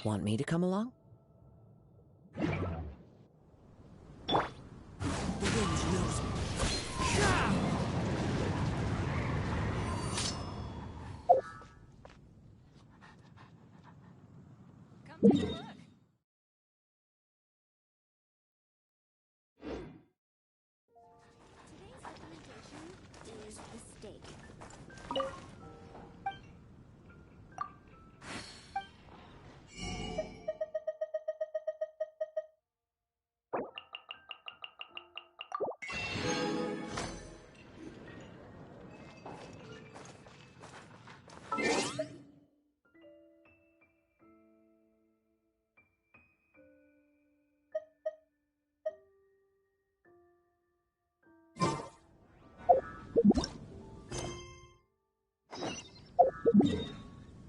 Want me to come along? The wind knows me. Come take a look. Today's recommendation is the steak.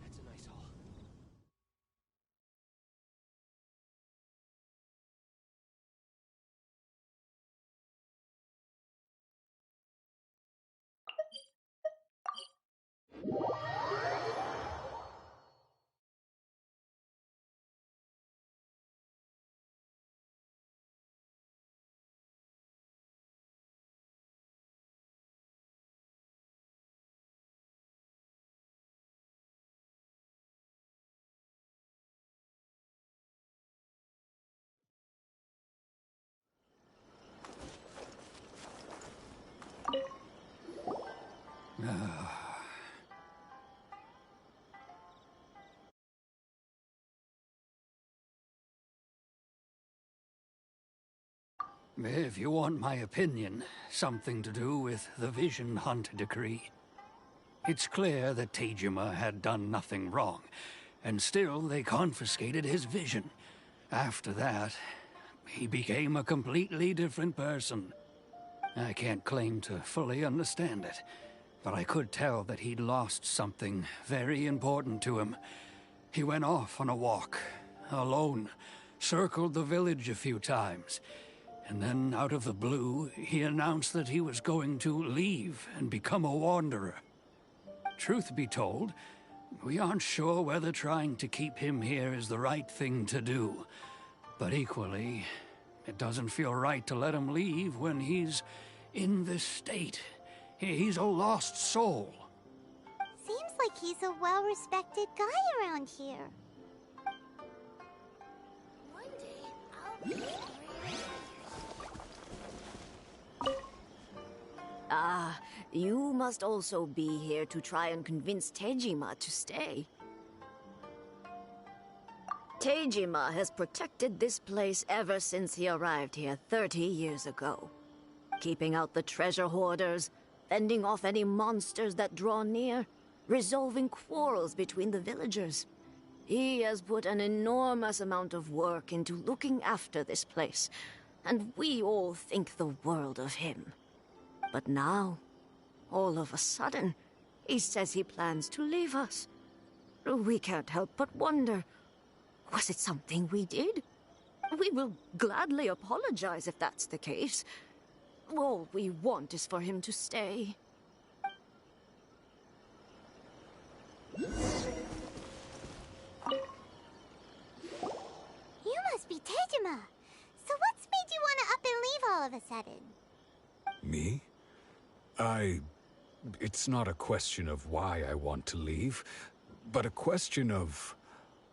That's a nice haul. If you want my opinion, something to do with the Vision Hunt decree. It's clear that Tejima had done nothing wrong, and still they confiscated his vision. After that, he became a completely different person. I can't claim to fully understand it, but I could tell that he'd lost something very important to him. He went off on a walk, alone, circled the village a few times, and then, out of the blue, he announced that he was going to leave and become a wanderer. Truth be told, we aren't sure whether trying to keep him here is the right thing to do. But equally, it doesn't feel right to let him leave when he's in this state. He's a lost soul. Seems like he's a well-respected guy around here. One day, I'll be... Ah, you must also be here to try and convince Tejima to stay. Tejima has protected this place ever since he arrived here 30 years ago. Keeping out the treasure hoarders, fending off any monsters that draw near, resolving quarrels between the villagers. He has put an enormous amount of work into looking after this place, and we all think the world of him. But now, all of a sudden, he says he plans to leave us. We can't help but wonder, was it something we did? We will gladly apologize if that's the case. All we want is for him to stay. You must be Tejima. So what's made you want to up and leave all of a sudden? Me? It's not a question of why I want to leave, but a question of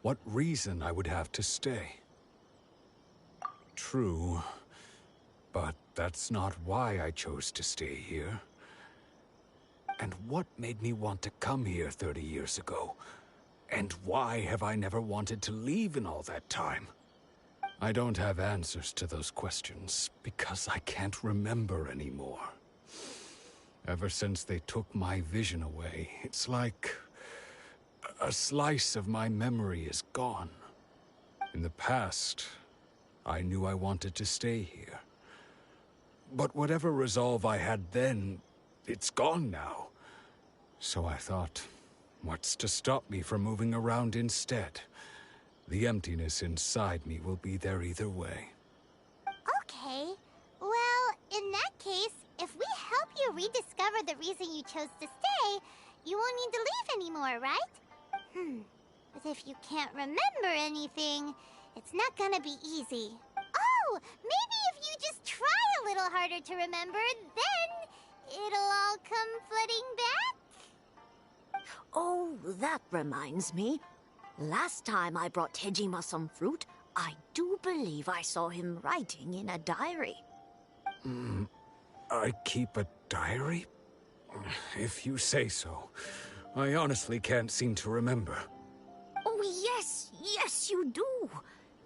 what reason I would have to stay. True, but that's not why I chose to stay here. And what made me want to come here 30 years ago? And why have I never wanted to leave in all that time? I don't have answers to those questions, because I can't remember anymore. Ever since they took my vision away, it's like a slice of my memory is gone. In the past, I knew I wanted to stay here. But whatever resolve I had then, it's gone now. So I thought, what's to stop me from moving around instead? The emptiness inside me will be there either way. Okay. Well, in that case, if we help you rediscover the reason you chose to stay, you won't need to leave anymore, right? But if you can't remember anything, it's not gonna be easy. Oh, maybe if you just try a little harder to remember, then it'll all come flooding back. Oh, that reminds me. Last time I brought Tejima some fruit, I do believe I saw him writing in a diary. I keep a diary? If you say so. I honestly can't seem to remember. Oh, yes, you do.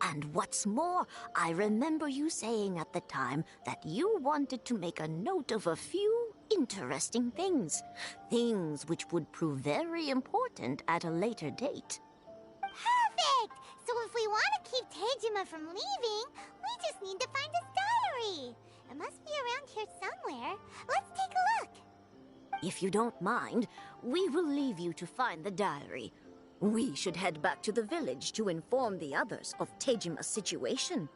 And what's more, I remember you saying at the time that you wanted to make a note of a few interesting things. Things which would prove very important at a later date. Perfect! So if we want to keep Tejima from leaving, we just need to find his diary. It must be around here somewhere. Let's take a look. If you don't mind, we will leave you to find the diary. We should head back to the village to inform the others of Tejima's situation.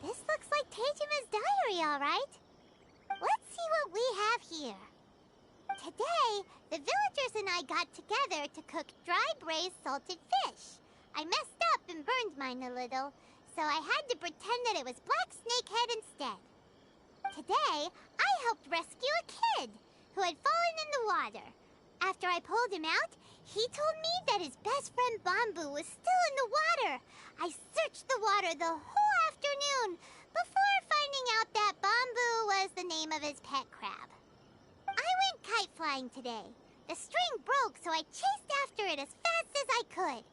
This looks like Tejima's diary, all right. Let's see what we have here. Today, the villagers and I got together to cook dry braised salted fish. I messed up and burned mine a little, so I had to pretend that it was black snakehead instead. Today, I helped rescue a kid who had fallen in the water. After I pulled him out, he told me that his best friend Bamboo was still in the water. I searched the water the whole afternoon before finding out that Bamboo was the name of his pet crab. I went kite flying today. The string broke, so I chased after it as fast as I could.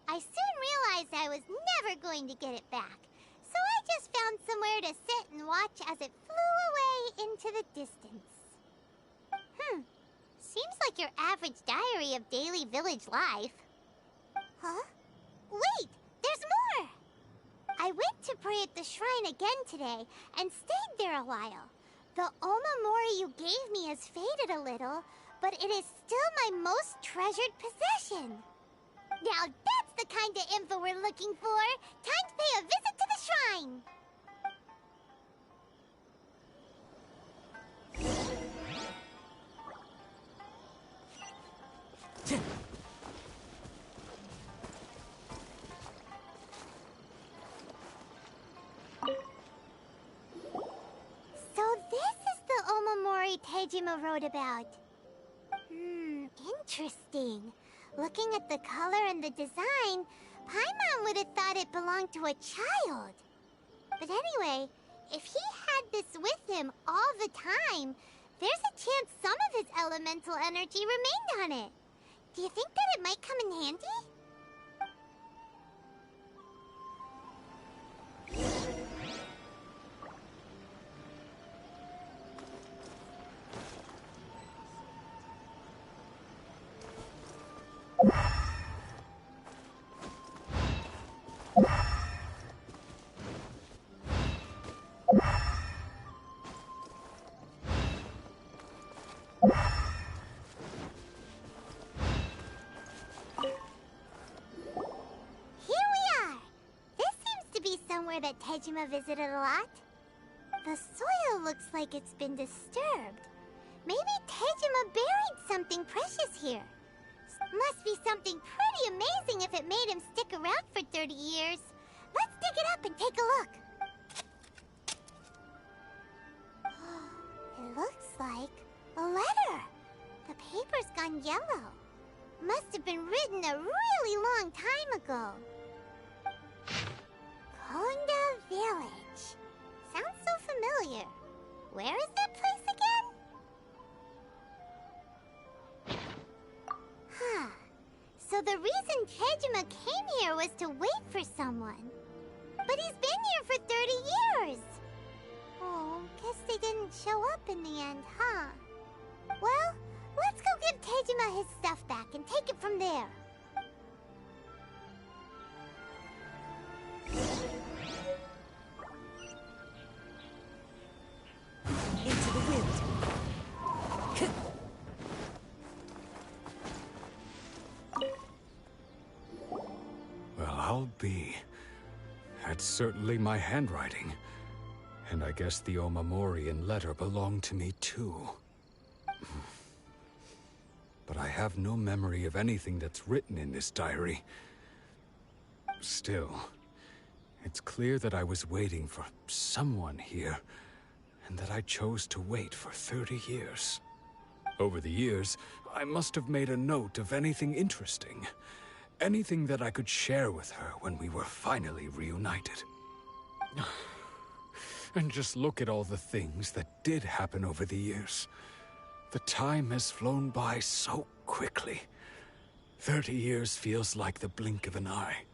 I soon realized I was never going to get it back, so I just found somewhere to sit and watch as it flew away into the distance. Seems like your average diary of daily village life. Huh? Wait! There's more! I went to pray at the shrine again today and stayed there a while. The Omamori you gave me has faded a little, but it is still my most treasured possession. Now that's the kind of info we're looking for. Time to pay a visit to the shrine. So this is the Omamori Tejima wrote about. Interesting. Looking at the color and the design, Paimon would have thought it belonged to a child. But anyway, if he had this with him all the time, there's a chance some of his elemental energy remained on it. Do you think that it might come in handy? That Tejima visited a lot. The soil looks like it's been disturbed. Maybe Tejima buried something precious here. Must be something pretty amazing if it made him stick around for 30 years. Let's dig it up and take a look. It looks like a letter. The paper's gone yellow. Must have been written a really long time ago. Honda Village. Sounds so familiar. Where is that place again? Huh. So the reason Tejima came here was to wait for someone. But he's been here for 30 years. Oh, guess they didn't show up in the end, huh? Well, let's go give Tejima his stuff back and take it from there. Into the wind. Well, I'll be. That's certainly my handwriting. And I guess the Omamorian letter belonged to me too. But I have no memory of anything that's written in this diary. Still, it's clear that I was waiting for someone here, and that I chose to wait for 30 years. Over the years, I must have made a note of anything interesting. Anything that I could share with her when we were finally reunited. And just look at all the things that did happen over the years. The time has flown by so quickly. 30 years feels like the blink of an eye.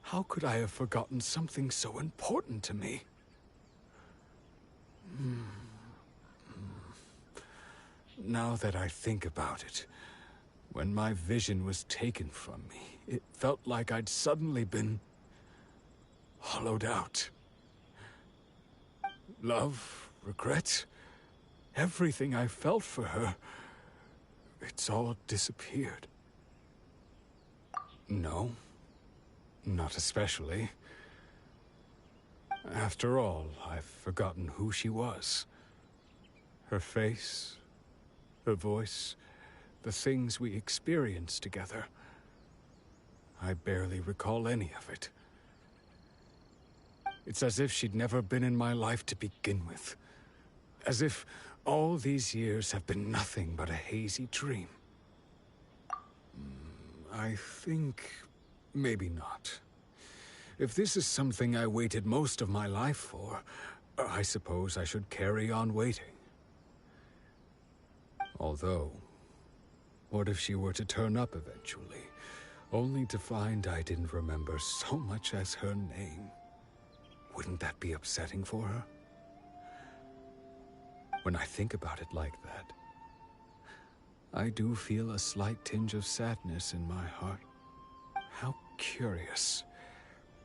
How could I have forgotten something so important to me? Now that I think about it, when my vision was taken from me, it felt like I'd suddenly been hollowed out. Love, regret, everything I felt for her, it's all disappeared. No, not especially. After all, I've forgotten who she was. Her face, her voice, the things we experienced together. I barely recall any of it. It's as if she'd never been in my life to begin with. As if all these years have been nothing but a hazy dream. I think maybe not. If this is something I waited most of my life for, I suppose I should carry on waiting. Although, what if she were to turn up eventually, only to find I didn't remember so much as her name? Wouldn't that be upsetting for her? When I think about it like that, I do feel a slight tinge of sadness in my heart. How curious.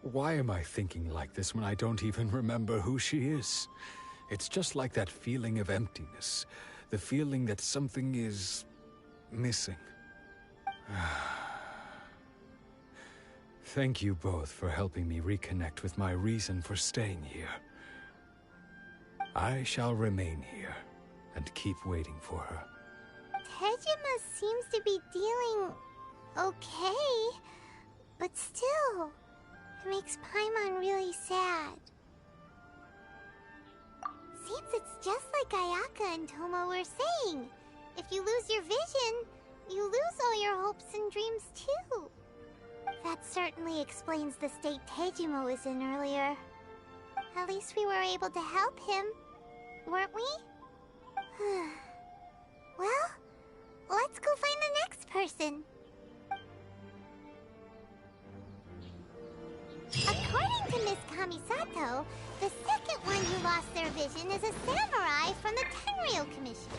Why am I thinking like this when I don't even remember who she is? It's just like that feeling of emptiness, the feeling that something is missing. Thank you both for helping me reconnect with my reason for staying here. I shall remain here and keep waiting for her. Tejima seems to be dealing okay, but still, it makes Paimon really sad. Seems it's just like Ayaka and Tomo were saying. If you lose your vision, you lose all your hopes and dreams too. That certainly explains the state Tejima was in earlier. At least we were able to help him, weren't we? Well, let's go find the next person. According to Miss Kamisato, the second one who lost their vision is a samurai from the Tenryou Commission.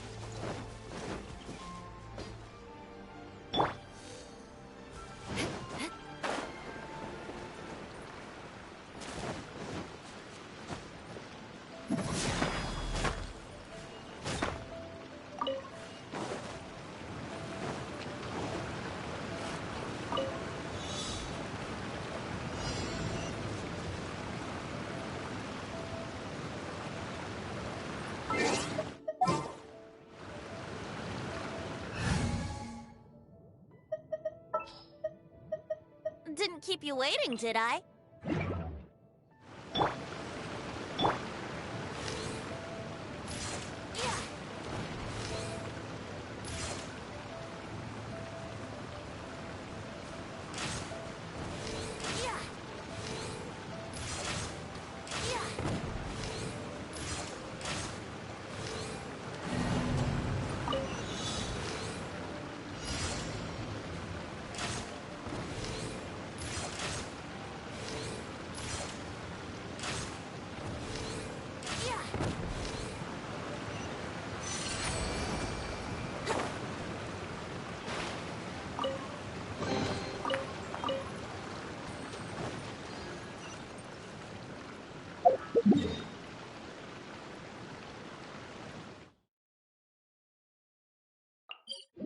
Didn't keep you waiting, did I? They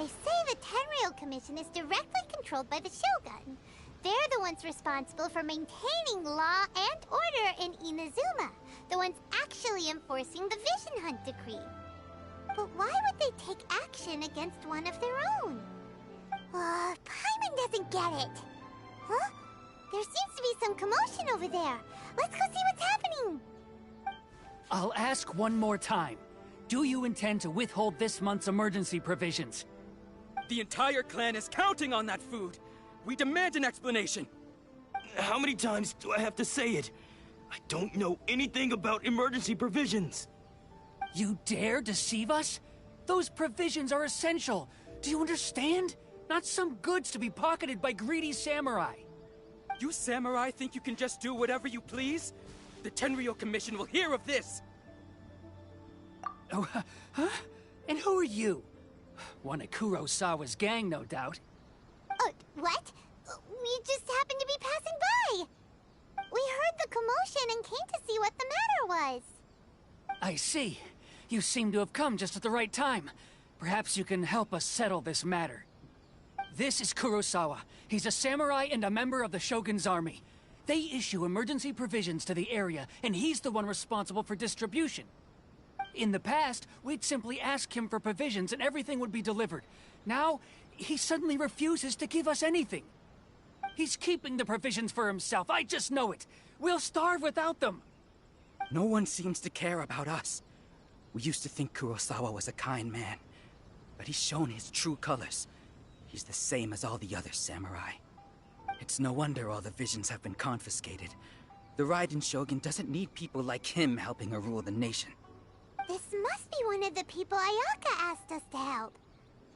say the Tenryou Commission is directly controlled by the Shogun. They're the ones responsible for maintaining law and order in Inazuma. The ones actually enforcing the Vision Hunt Decree. But why would they take action against one of their own? Paimon doesn't get it. Huh? There seems to be some commotion over there. Let's go see what's happening. I'll ask one more time. Do you intend to withhold this month's emergency provisions? The entire clan is counting on that food. We demand an explanation. How many times do I have to say it? I don't know anything about emergency provisions. You dare deceive us? Those provisions are essential. Do you understand? Not some goods to be pocketed by greedy samurai. You samurai think you can just do whatever you please? The Tenryou Commission will hear of this! Oh, huh? And who are you? One of Kurosawa's gang, no doubt. What? We just happened to be passing by. We heard the commotion and came to see what the matter was. I see. You seem to have come just at the right time. Perhaps you can help us settle this matter. This is Kurosawa. He's a samurai and a member of the Shogun's army. They issue emergency provisions to the area, and he's the one responsible for distribution. In the past, we'd simply ask him for provisions and everything would be delivered. Now, he suddenly refuses to give us anything. He's keeping the provisions for himself, I just know it. We'll starve without them. No one seems to care about us. We used to think Kurosawa was a kind man, but he's shown his true colors. He's the same as all the other samurai. It's no wonder all the visions have been confiscated. The Raiden Shogun doesn't need people like him helping her rule the nation. This must be one of the people Ayaka asked us to help.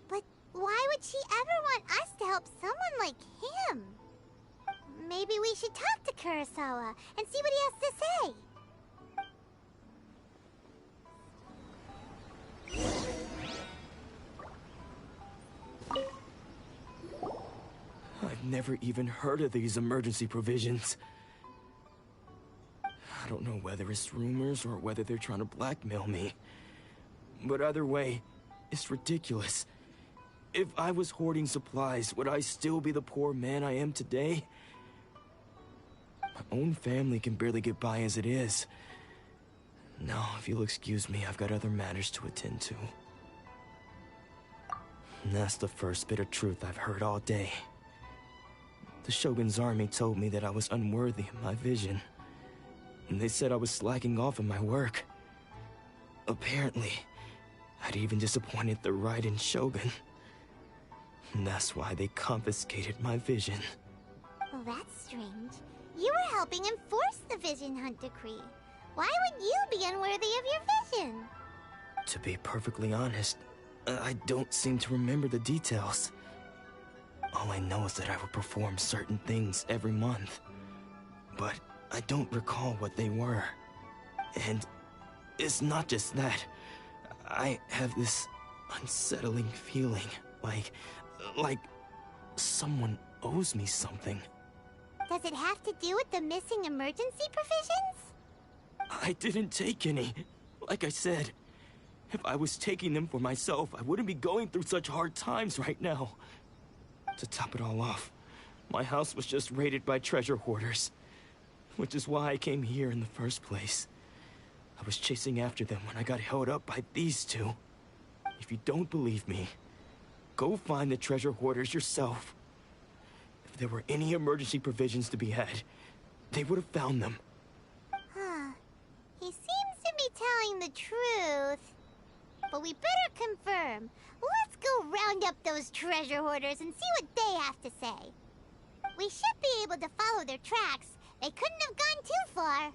But why would she ever want us to help someone like him? Maybe we should talk to Kurosawa and see what he has to say. I've never even heard of these emergency provisions. I don't know whether it's rumors or whether they're trying to blackmail me. But either way, it's ridiculous. If I was hoarding supplies, would I still be the poor man I am today? My own family can barely get by as it is. Now, if you'll excuse me, I've got other matters to attend to. And that's the first bit of truth I've heard all day. The Shogun's army told me that I was unworthy of my vision. And they said I was slacking off in my work. Apparently, I'd even disappointed the Raiden Shogun. And that's why they confiscated my vision. Well, that's strange. You were helping enforce the Vision Hunt Decree. Why would you be unworthy of your vision? To be perfectly honest, I don't seem to remember the details. All I know is that I would perform certain things every month. But I don't recall what they were. And it's not just that. I have this unsettling feeling, like someone owes me something. Does it have to do with the missing emergency provisions? I didn't take any. Like I said, if I was taking them for myself, I wouldn't be going through such hard times right now. To top it all off, my house was just raided by treasure hoarders. Which is why I came here in the first place. I was chasing after them when I got held up by these two. If you don't believe me, go find the treasure hoarders yourself. If there were any emergency provisions to be had, they would have found them. He seems to be telling the truth. But we better confirm. Let's go round up those treasure hoarders and see what they have to say. We should be able to follow their tracks. They couldn't have gone too far.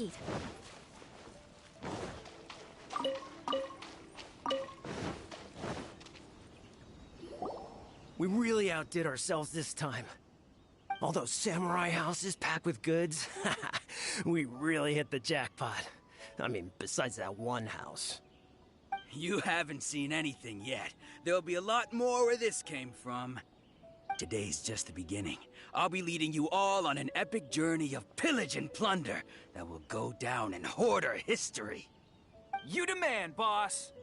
speed. We really outdid ourselves this time. All those samurai houses packed with goods. We really hit the jackpot. I mean, besides that one house. You haven't seen anything yet. There'll be a lot more where this came from. Today's just the beginning. I'll be leading you all on an epic journey of pillage and plunder that will go down in hoarder history. You demand, boss!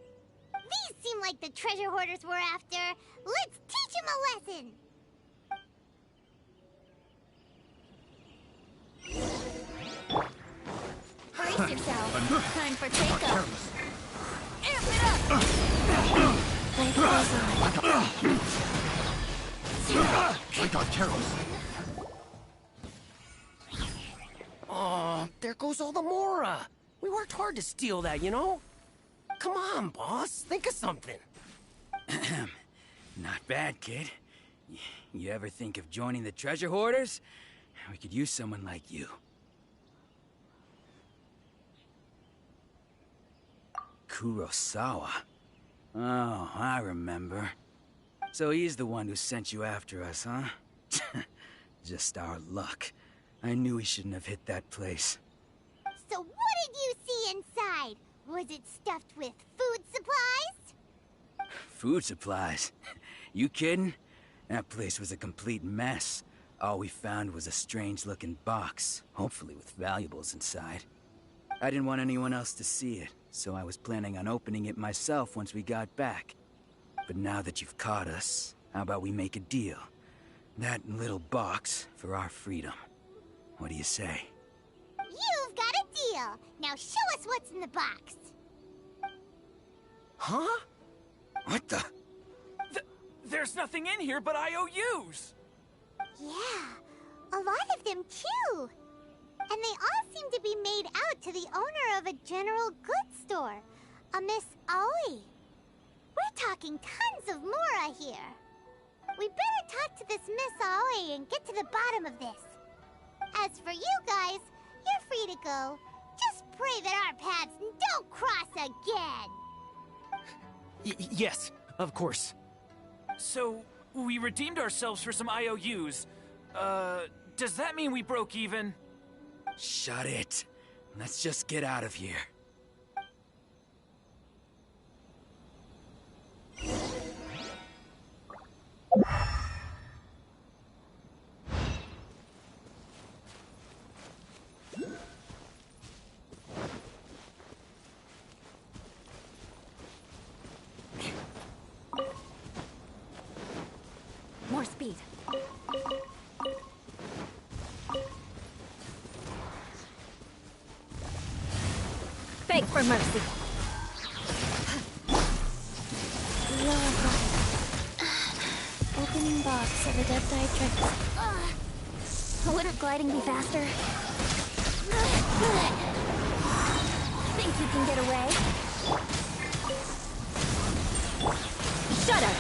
These seem like the treasure hoarders we're after. Let's teach them a lesson! Brace yourself. Time for takeoff. Amp it up! Play close on. I got arrows. Oh, there goes all the Mora. We worked hard to steal that, you know? Come on, boss. Think of something. Not bad, kid. You ever think of joining the treasure hoarders? We could use someone like you. Kurosawa. Oh, I remember. So he's the one who sent you after us, huh? Just our luck. I knew he shouldn't have hit that place. So what did you see inside? Was it stuffed with food supplies? Food supplies? You kidding? That place was a complete mess. All we found was a strange-looking box, hopefully with valuables inside. I didn't want anyone else to see it, so I was planning on opening it myself once we got back. But now that you've caught us, how about we make a deal? That little box for our freedom. What do you say? You've got a deal. Now show us what's in the box. Huh? What the? There's nothing in here but IOUs! Yeah, a lot of them too. And they all seem to be made out to the owner of a general goods store, a Miss Aoi. We're talking tons of Mora here. We better talk to this Miss Aoi and get to the bottom of this. As for you guys, you're free to go. Just pray that our paths don't cross again. Yes, of course. So, we redeemed ourselves for some IOUs. Does that mean we broke even? Shut it. Let's just get out of here. More speed. Beg for mercy. Lower button. Opening box of a dead diatrix. Wouldn't gliding be faster? Think you can get away? Shut up!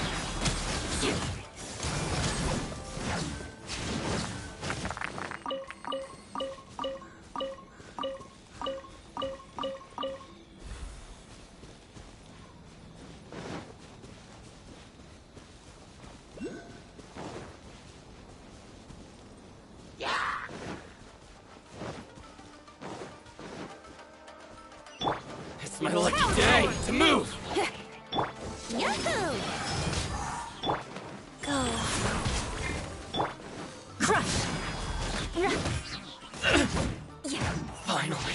It's my lucky day to move! Yahoo! Go. Crush! Finally,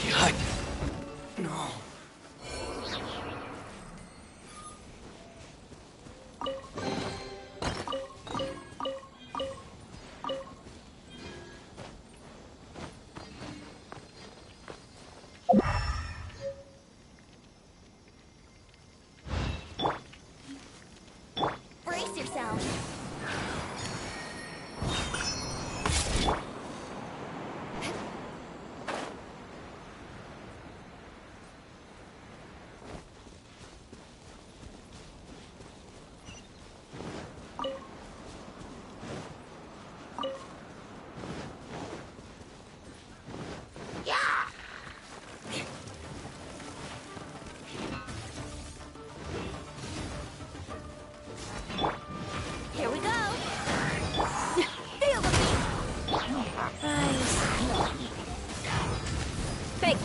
No.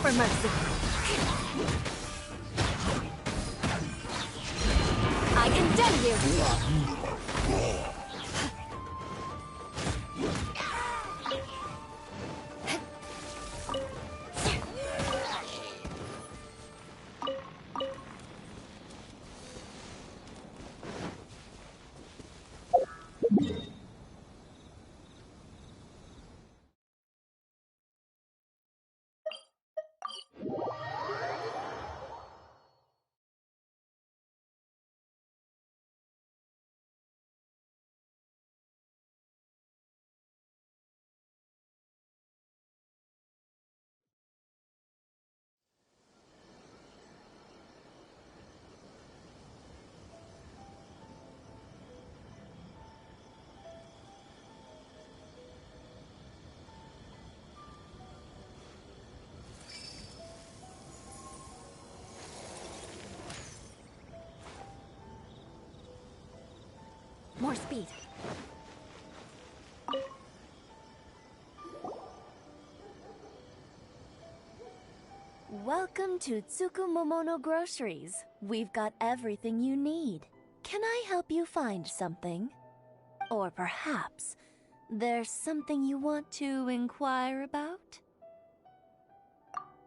for mercy. I condemn you! More speed. Welcome to Tsukumomono Groceries. We've got everything you need. Can I help you find something? Or perhaps there's something you want to inquire about?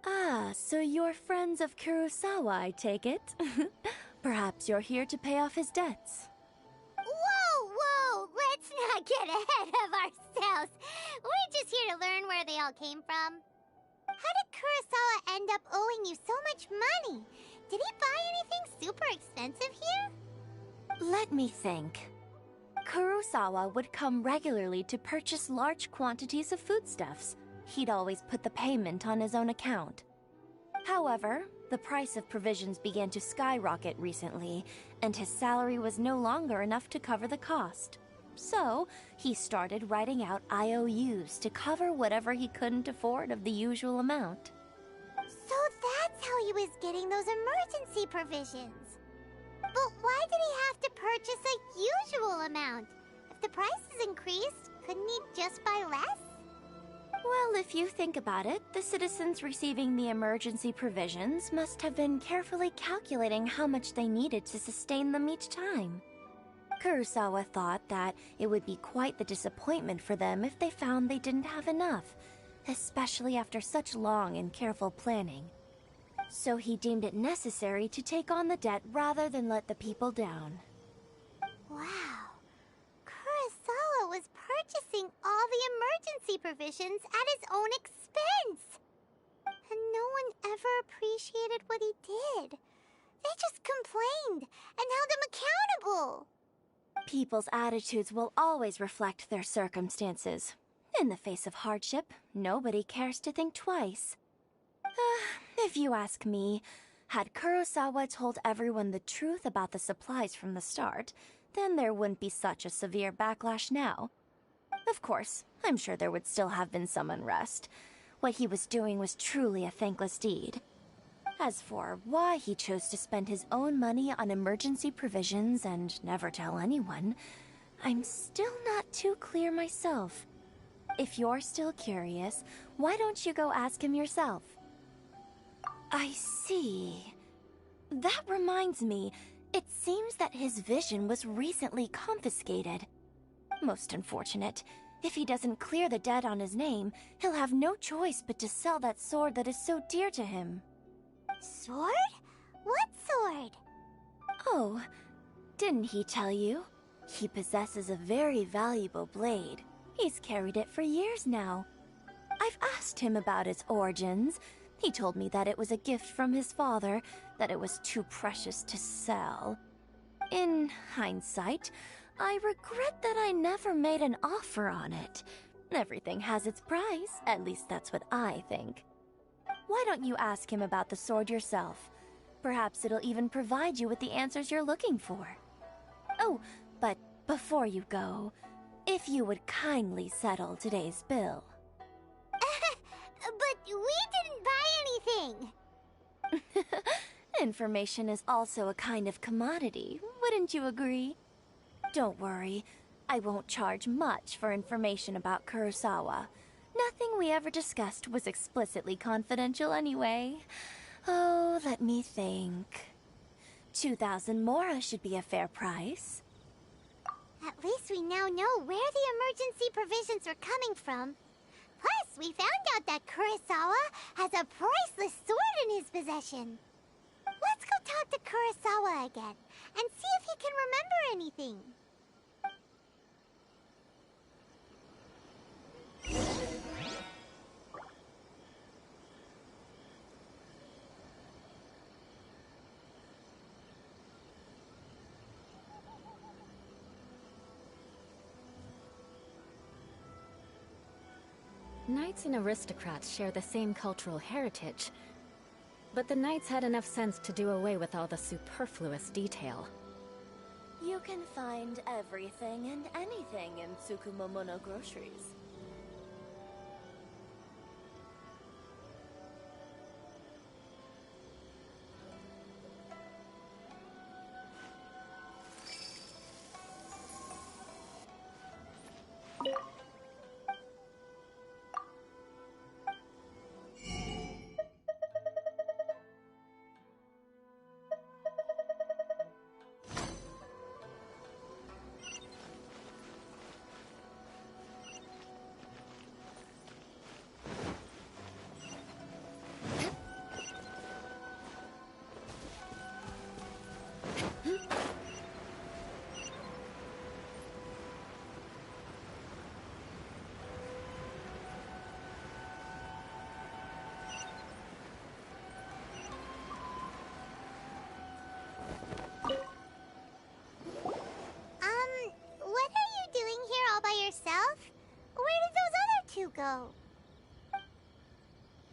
Ah, so you're friends of Kurosawa, I take it? Perhaps you're here to pay off his debts. Whoa! Let's not get ahead of ourselves. We're just here to learn where they all came from. How did Kurosawa end up owing you so much money? Did he buy anything super expensive here? Let me think. Kurosawa would come regularly to purchase large quantities of foodstuffs. He'd always put the payment on his own account. However, the price of provisions began to skyrocket recently, and his salary was no longer enough to cover the cost. So, he started writing out IOUs to cover whatever he couldn't afford of the usual amount. So that's how he was getting those emergency provisions. But why did he have to purchase a usual amount? If the prices increased, couldn't he just buy less? Well, if you think about it, the citizens receiving the emergency provisions must have been carefully calculating how much they needed to sustain them each time. Kurosawa thought that it would be quite the disappointment for them if they found they didn't have enough, especially after such long and careful planning. So he deemed it necessary to take on the debt rather than let the people down. Wow. Kurosawa was purchasing all the emergency provisions at his own expense. And no one ever appreciated what he did. They just complained and held him accountable. People's attitudes will always reflect their circumstances. In the face of hardship, nobody cares to think twice. If you ask me, had Kurosawa told everyone the truth about the supplies from the start, then there wouldn't be such a severe backlash now. Of course, I'm sure there would still have been some unrest. What he was doing was truly a thankless deed. As for why he chose to spend his own money on emergency provisions and never tell anyone, I'm still not too clear myself. If you're still curious, why don't you go ask him yourself? I see. That reminds me, it seems that his vision was recently confiscated. Most unfortunate. If he doesn't clear the debt on his name, he'll have no choice but to sell that sword that is so dear to him. Sword? What sword? Oh, didn't he tell you? He possesses a very valuable blade. He's carried it for years now. I've asked him about its origins. He told me that it was a gift from his father, that it was too precious to sell. In hindsight, I regret that I never made an offer on it. Everything has its price, at least that's what I think. Why don't you ask him about the sword yourself? Perhaps it'll even provide you with the answers you're looking for. Oh, but before you go, if you would kindly settle today's bill. But we didn't buy anything! Information is also a kind of commodity, wouldn't you agree? Don't worry, I won't charge much for information about Kurosawa. Nothing we ever discussed was explicitly confidential anyway. Oh, let me think. 2,000 mora should be a fair price. At least we now know where the emergency provisions are coming from. Plus, we found out that Kurosawa has a priceless sword in his possession. Let's go talk to Kurosawa again, and see if he can remember anything. Knights and aristocrats share the same cultural heritage, but the knights had enough sense to do away with all the superfluous detail. You can find everything and anything in Tsukumomono groceries. What are you doing here all by yourself? Where did those other two go?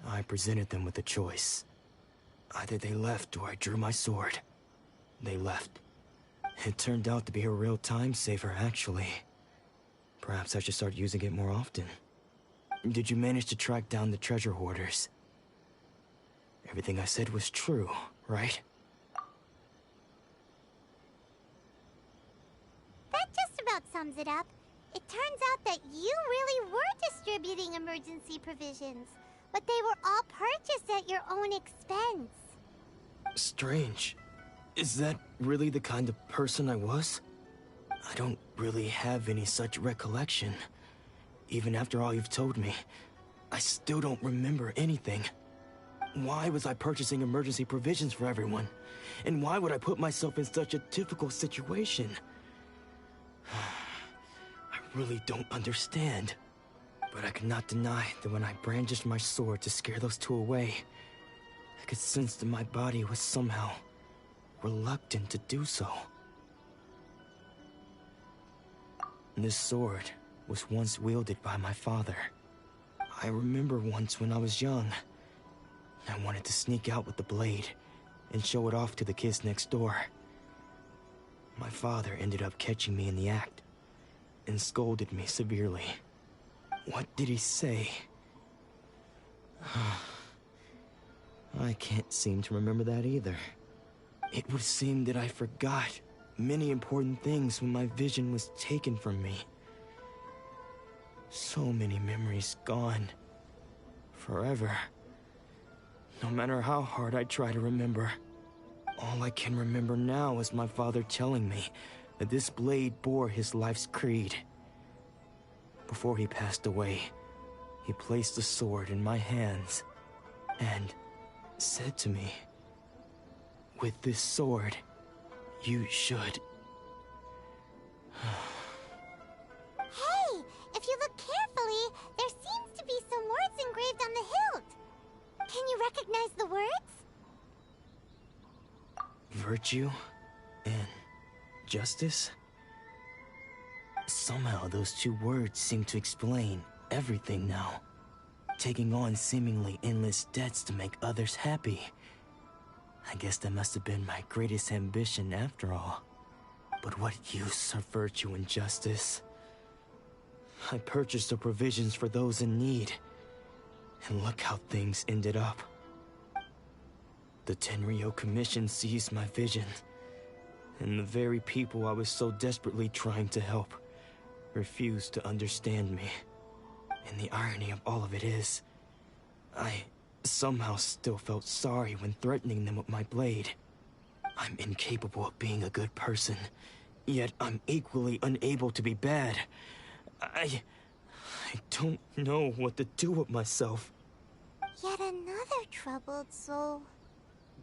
I presented them with a choice. Either they left or I drew my sword. They left. It turned out to be a real time saver, actually. Perhaps I should start using it more often. Did you manage to track down the treasure hoarders? Everything I said was true, right? That just about sums it up. It turns out that you really were distributing emergency provisions, but they were all purchased at your own expense. Strange. Is that really the kind of person I was? I don't really have any such recollection. Even after all you've told me, I still don't remember anything. Why was I purchasing emergency provisions for everyone? And why would I put myself in such a difficult situation? I really don't understand. But I cannot deny that when I brandished my sword to scare those two away, I could sense that my body was somehow reluctant to do so. This sword was once wielded by my father. I remember once when I was young, I wanted to sneak out with the blade and show it off to the kids next door. My father ended up catching me in the act and scolded me severely. What did he say? I can't seem to remember that either. It would seem that I forgot many important things when my vision was taken from me. So many memories gone. Forever. No matter how hard I try to remember, all I can remember now is my father telling me that this blade bore his life's creed. Before he passed away, he placed the sword in my hands and said to me, "With this sword, you should..." Hey, if you look carefully, there seems to be some words engraved on the hilt. Can you recognize the words? Virtue and justice? Somehow those two words seem to explain everything now. Taking on seemingly endless debts to make others happy. I guess that must have been my greatest ambition after all. But what use are virtue and justice? I purchased the provisions for those in need. And look how things ended up. The Tenryo Commission seized my vision. And the very people I was so desperately trying to help refused to understand me. And the irony of all of it is, I somehow still felt sorry when threatening them with my blade. I'm incapable of being a good person, yet I'm equally unable to be bad. I don't know what to do with myself. Yet another troubled soul.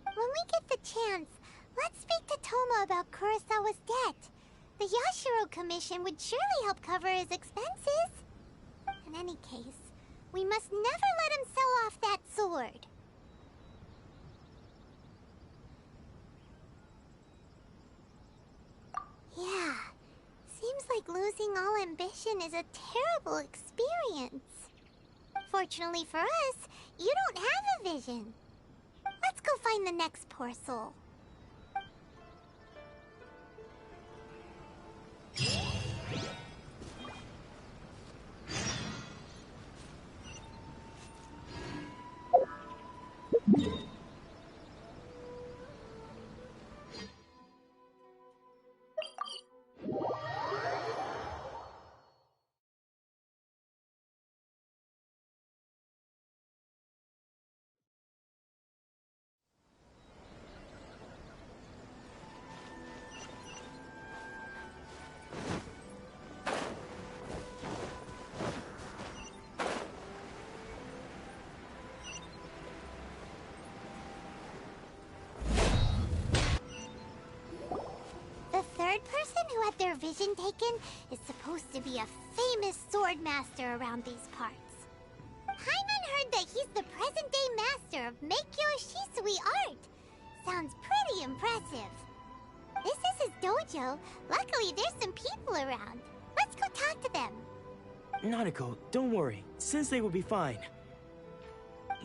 When we get the chance, let's speak to Toma about Kurosawa's debt. The Yashiro Commission would surely help cover his expenses. In any case, we must never let him sell off that sword. Yeah, seems like losing all ambition is a terrible experience. Fortunately for us, you don't have a vision. Let's go find the next poor soul. The third person who had their vision taken is supposed to be a famous sword master around these parts. Paimon heard that he's the present-day master of Meikyo Shisui art. Sounds pretty impressive. This is his dojo. Luckily, there's some people around. Let's go talk to them. Nanako, don't worry. Sensei will be fine.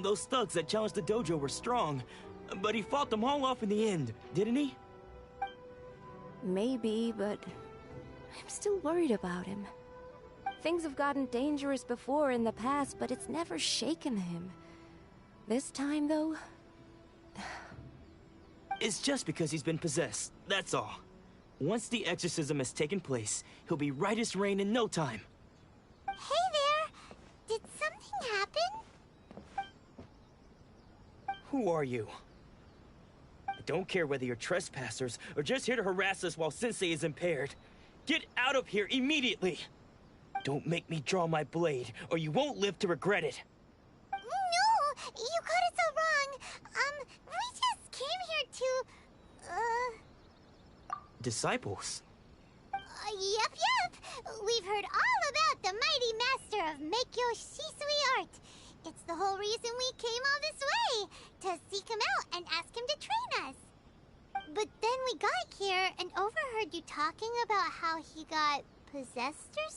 Those thugs that challenged the dojo were strong, but he fought them all off in the end, didn't he? Maybe, but I'm still worried about him. Things have gotten dangerous before in the past, but it's never shaken him. This time, though... It's just because he's been possessed, that's all. Once the exorcism has taken place, he'll be right as rain in no time. Hey there! Did something happen? Who are you? I don't care whether you're trespassers or just here to harass us while Sensei is impaired. Get out of here immediately! Don't make me draw my blade, or you won't live to regret it. No! You got it so wrong! We just came here to... Disciples? Yep! We've heard all about the mighty master of Meikyo Shisui art. It's the whole reason we came all this way, to seek him out and ask him to train us. But then we got here and overheard you talking about how he got possessed or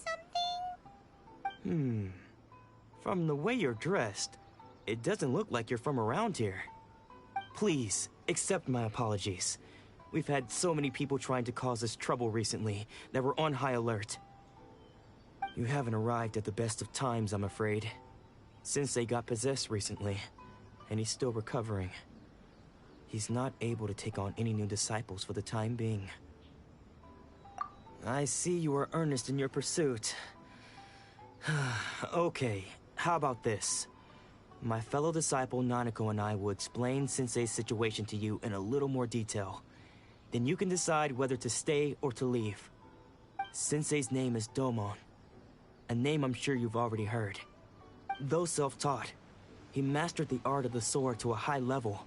something? From the way you're dressed, it doesn't look like you're from around here. Please, accept my apologies. We've had so many people trying to cause us trouble recently that we're on high alert. You haven't arrived at the best of times, I'm afraid. Sensei got possessed recently, and he's still recovering. He's not able to take on any new disciples for the time being. I see you are earnest in your pursuit. Okay, how about this? My fellow disciple Nanako and I will explain Sensei's situation to you in a little more detail. Then you can decide whether to stay or to leave. Sensei's name is Domon, a name I'm sure you've already heard. Though self-taught, he mastered the art of the sword to a high level.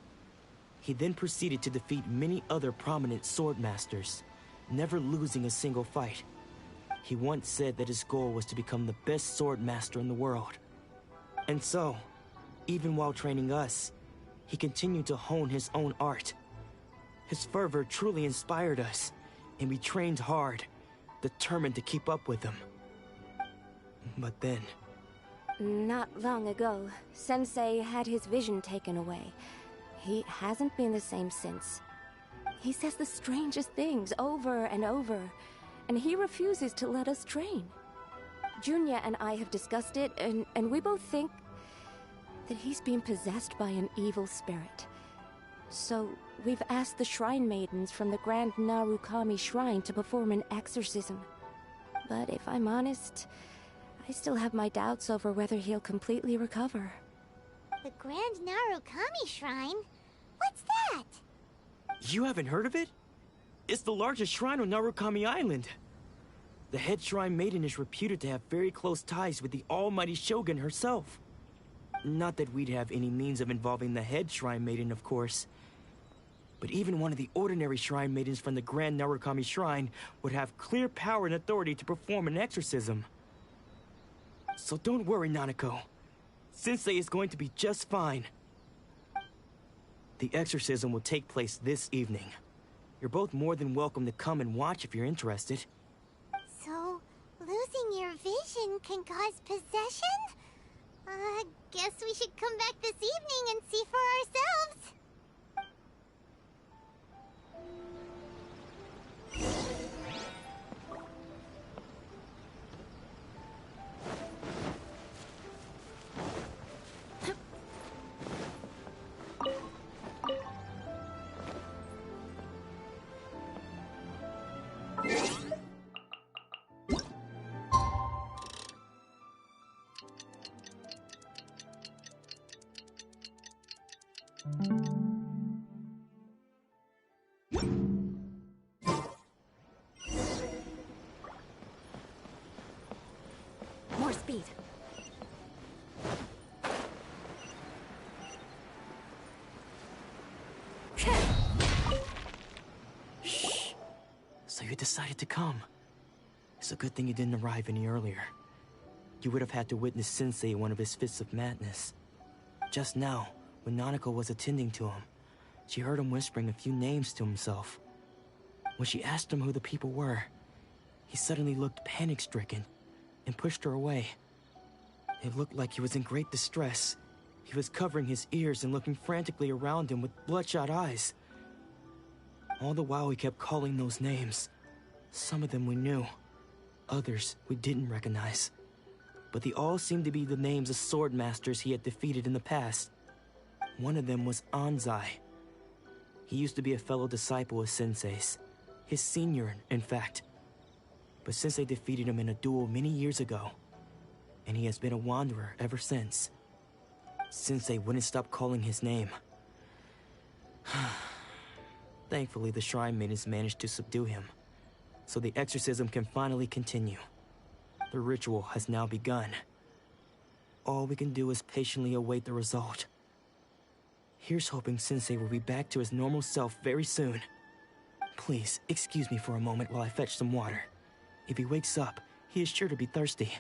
He then proceeded to defeat many other prominent sword masters, never losing a single fight. He once said that his goal was to become the best sword master in the world. And so, even while training us, he continued to hone his own art. His fervor truly inspired us, and we trained hard, determined to keep up with him. But then... Not long ago, Sensei had his vision taken away. He hasn't been the same since. He says the strangest things over and over, and he refuses to let us train. Junya and I have discussed it, and we both think that he's been possessed by an evil spirit. So, we've asked the Shrine Maidens from the Grand Narukami Shrine to perform an exorcism. But if I'm honest, I still have my doubts over whether he'll completely recover. The Grand Narukami Shrine? What's that? You haven't heard of it? It's the largest shrine on Narukami Island. The head shrine maiden is reputed to have very close ties with the almighty Shogun herself. Not that we'd have any means of involving the head shrine maiden, of course. But even one of the ordinary shrine maidens from the Grand Narukami Shrine would have clear power and authority to perform an exorcism. So don't worry, Nanako. Sensei is going to be just fine. The exorcism will take place this evening. You're both more than welcome to come and watch if you're interested. So, losing your vision can cause possession? Guess we should come back this evening and see for ourselves. More speed. Shh. So you decided to come. It's a good thing you didn't arrive any earlier. You would have had to witness Sensei in one of his fits of madness. Just now, when Nanako was attending to him, she heard him whispering a few names to himself. When she asked him who the people were, he suddenly looked panic-stricken and pushed her away. It looked like he was in great distress. He was covering his ears and looking frantically around him with bloodshot eyes. All the while he kept calling those names. Some of them we knew, others we didn't recognize. But they all seemed to be the names of sword masters he had defeated in the past. One of them was Anzai. He used to be a fellow disciple of Sensei's. His senior, in fact. But Sensei defeated him in a duel many years ago, and he has been a wanderer ever since. Sensei wouldn't stop calling his name. Thankfully, the shrine maidens managed to subdue him, so the exorcism can finally continue. The ritual has now begun. All we can do is patiently await the result. Here's hoping Sensei will be back to his normal self very soon. Please, excuse me for a moment while I fetch some water. If he wakes up, he is sure to be thirsty.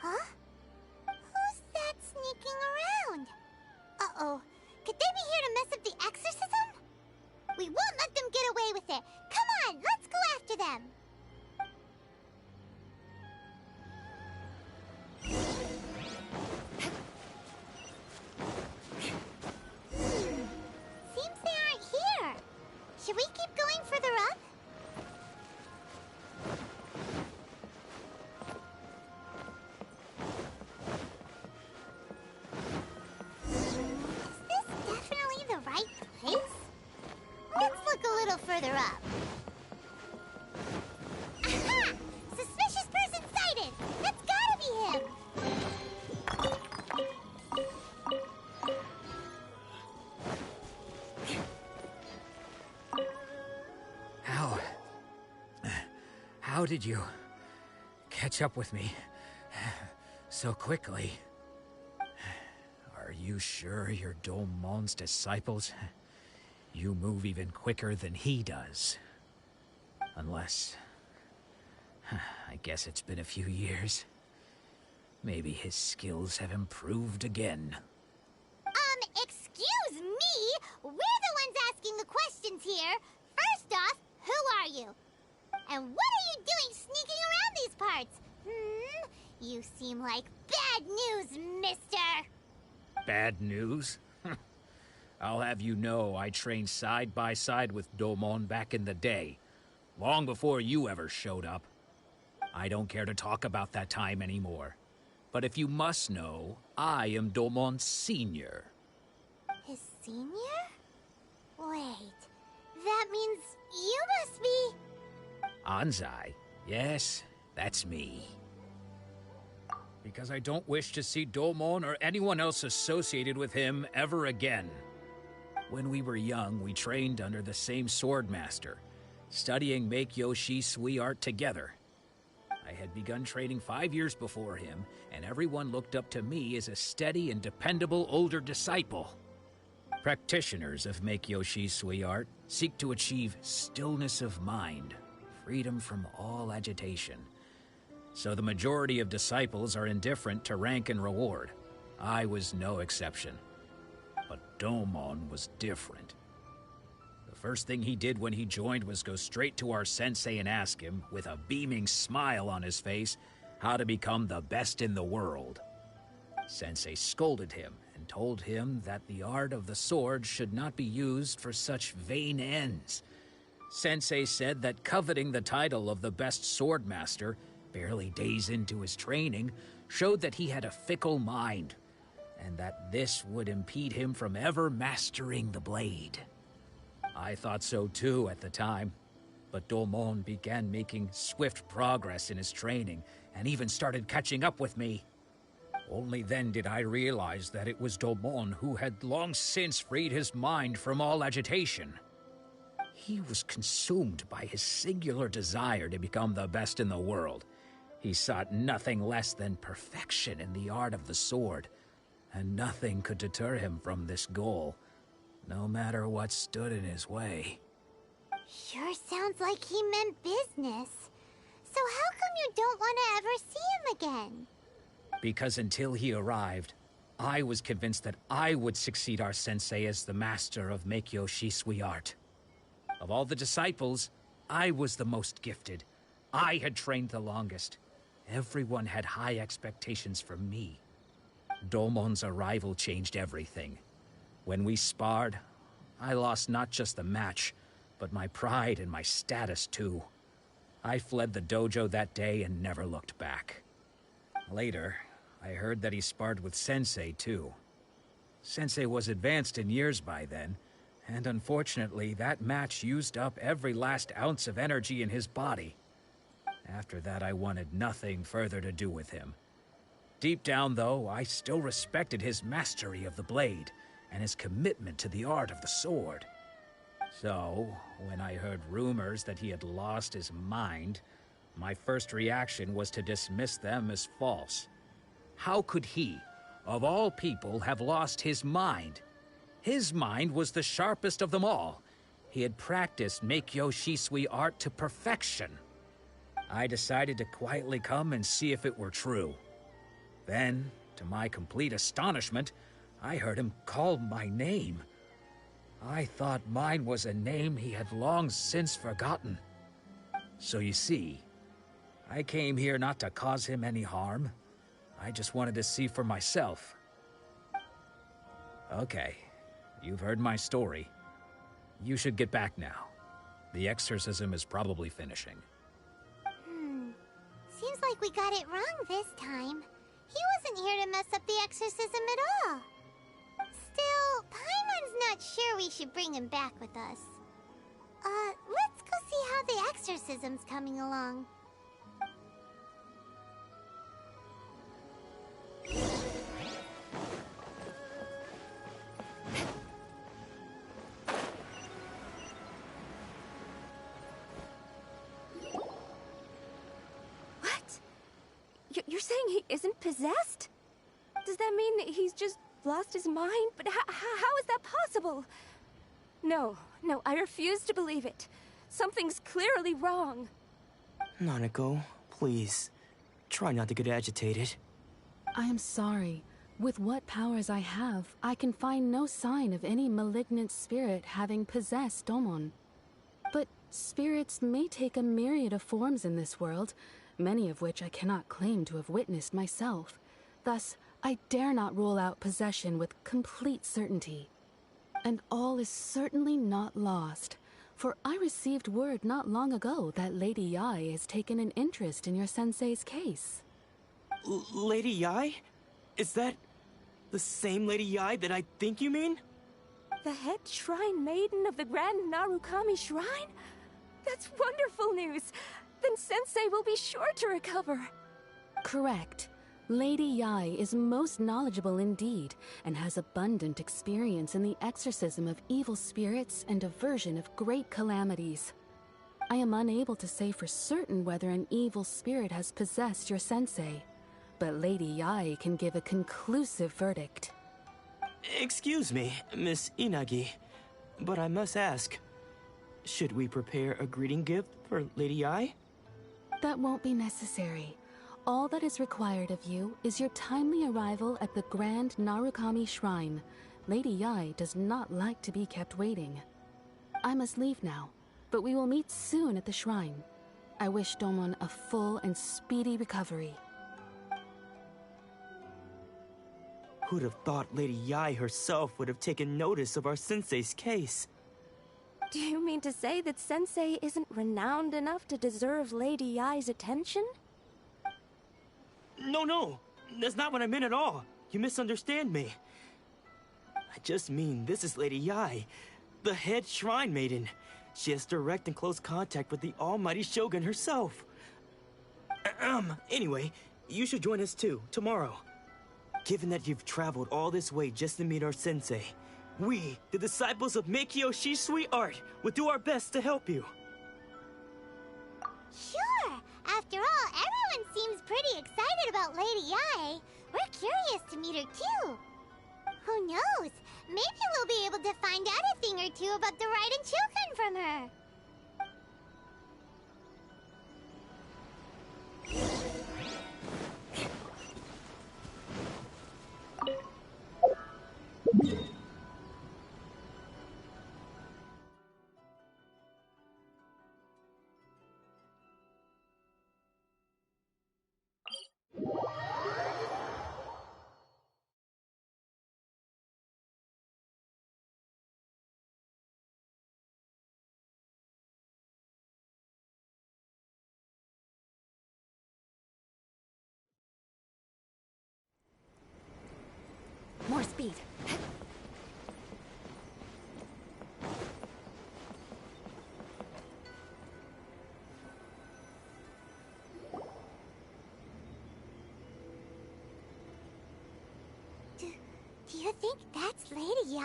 Huh? Who's that sneaking around? Uh-oh. Could they be here to mess up the exorcism? We won't let them get away with it. Come on, let's go after them. Seems they aren't here. Should we keep going further up? Is this definitely the right place? Let's look a little further up. Aha! Suspicious person sighted! That's gotta be him! How did you catch up with me so quickly? Are you sure you're Domon's disciples? You move even quicker than he does. Unless... I guess it's been a few years. Maybe his skills have improved again. Excuse me? We're the ones asking the questions here. First off, who are you? And what are you doing sneaking around these parts? You seem like bad news, mister. Bad news? I'll have you know I trained side by side with Domon back in the day. Long before you ever showed up. I don't care to talk about that time anymore. But if you must know, I am Domon's senior. His senior? Wait, that means you must be... Anzai? Yes, that's me. Because I don't wish to see Domon or anyone else associated with him ever again. When we were young, we trained under the same swordmaster, studying Make-Yoshi Sui art together. I had begun training 5 years before him, and everyone looked up to me as a steady and dependable older disciple. Practitioners of Make-Yoshi Sui art seek to achieve stillness of mind, freedom from all agitation. So the majority of disciples are indifferent to rank and reward. I was no exception. But Domon was different. The first thing he did when he joined was go straight to our sensei and ask him, with a beaming smile on his face, how to become the best in the world. Sensei scolded him and told him that the art of the sword should not be used for such vain ends. Sensei said that coveting the title of the best swordmaster, barely days into his training, showed that he had a fickle mind, and that this would impede him from ever mastering the blade. I thought so too at the time, but Domon began making swift progress in his training, and even started catching up with me. Only then did I realize that it was Domon who had long since freed his mind from all agitation. He was consumed by his singular desire to become the best in the world. He sought nothing less than perfection in the art of the sword, and nothing could deter him from this goal, no matter what stood in his way. Sure sounds like he meant business. So how come you don't want to ever see him again? Because until he arrived, I was convinced that I would succeed our sensei as the master of Make-Yoshi Sui art. Of all the disciples, I was the most gifted. I had trained the longest. Everyone had high expectations from me. Domon's arrival changed everything. When we sparred, I lost not just the match, but my pride and my status too. I fled the dojo that day and never looked back. Later, I heard that he sparred with Sensei too. Sensei was advanced in years by then, and unfortunately that match used up every last ounce of energy in his body. After that, I wanted nothing further to do with him. Deep down, though, I still respected his mastery of the blade and his commitment to the art of the sword. So, when I heard rumors that he had lost his mind, my first reaction was to dismiss them as false. How could he, of all people, have lost his mind? His mind was the sharpest of them all. He had practiced Make-Yoshi Sui art to perfection. I decided to quietly come and see if it were true. Then, to my complete astonishment, I heard him call my name. I thought mine was a name he had long since forgotten. So you see, I came here not to cause him any harm. I just wanted to see for myself. Okay, you've heard my story. You should get back now. The exorcism is probably finishing. Seems like we got it wrong this time. He wasn't here to mess up the exorcism at all. Still, Paimon's not sure we should bring him back with us. Let's go see how the exorcism's coming along. You're saying he isn't possessed? Does that mean that he's just lost his mind? But how is that possible? No, I refuse to believe it. Something's clearly wrong. Nanako, please. Try not to get agitated. I am sorry. With what powers I have, I can find no sign of any malignant spirit having possessed Domon. But spirits may take a myriad of forms in this world, many of which I cannot claim to have witnessed myself. Thus, I dare not rule out possession with complete certainty. And all is certainly not lost, for I received word not long ago that Lady Yae has taken an interest in your sensei's case. Lady Yai? Is that the same Lady Yai that I think you mean? The head shrine maiden of the Grand Narukami Shrine? That's wonderful news! Then Sensei will be sure to recover. Correct. Lady Yai is most knowledgeable indeed, and has abundant experience in the exorcism of evil spirits and aversion of great calamities. I am unable to say for certain whether an evil spirit has possessed your sensei, but Lady Yai can give a conclusive verdict. Excuse me, Miss Inagi, but I must ask, should we prepare a greeting gift for Lady Yai? That won't be necessary. All that is required of you is your timely arrival at the Grand Narukami Shrine. Lady Yai does not like to be kept waiting. I must leave now, but we will meet soon at the shrine. I wish Domon a full and speedy recovery. Who'd have thought Lady Yai herself would have taken notice of our sensei's case? Do you mean to say that Sensei isn't renowned enough to deserve Lady Yai's attention? No, that's not what I meant at all. You misunderstand me. I just mean this is Lady Yai, the head shrine maiden. She has direct and close contact with the almighty Shogun herself. Anyway, you should join us too, tomorrow. Given that you've traveled all this way just to meet our sensei, we, the disciples of Meikyo Shisui Art, will do our best to help you. Sure! After all, everyone seems pretty excited about Lady Yai. We're curious to meet her too. Who knows? Maybe we'll be able to find out a thing or two about the Raiden Shogun from her. More speed. Do you think that's Lady Yai?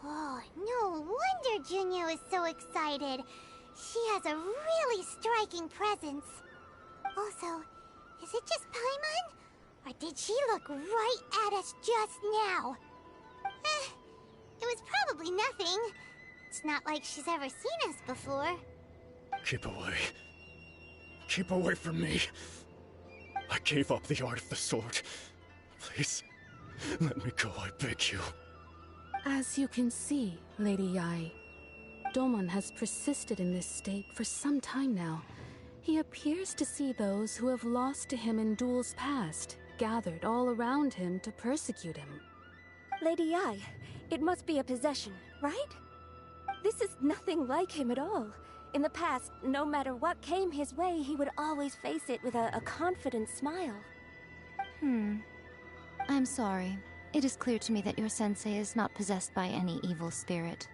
Oh, no wonder Junyo is so excited. She has a really striking presence. Also, is it just Paimon? Or did she look right at us just now? It was probably nothing. It's not like she's ever seen us before. Keep away. Keep away from me. I gave up the art of the sword. Please, let me go, I beg you. As you can see, Lady Yai, Domon has persisted in this state for some time now. He appears to see those who have lost to him in duels past, gathered all around him to persecute him. Lady Yai, it must be a possession, right? This is nothing like him at all. In the past, no matter what came his way, he would always face it with a confident smile. I'm sorry. It is clear to me that your sensei is not possessed by any evil spirit.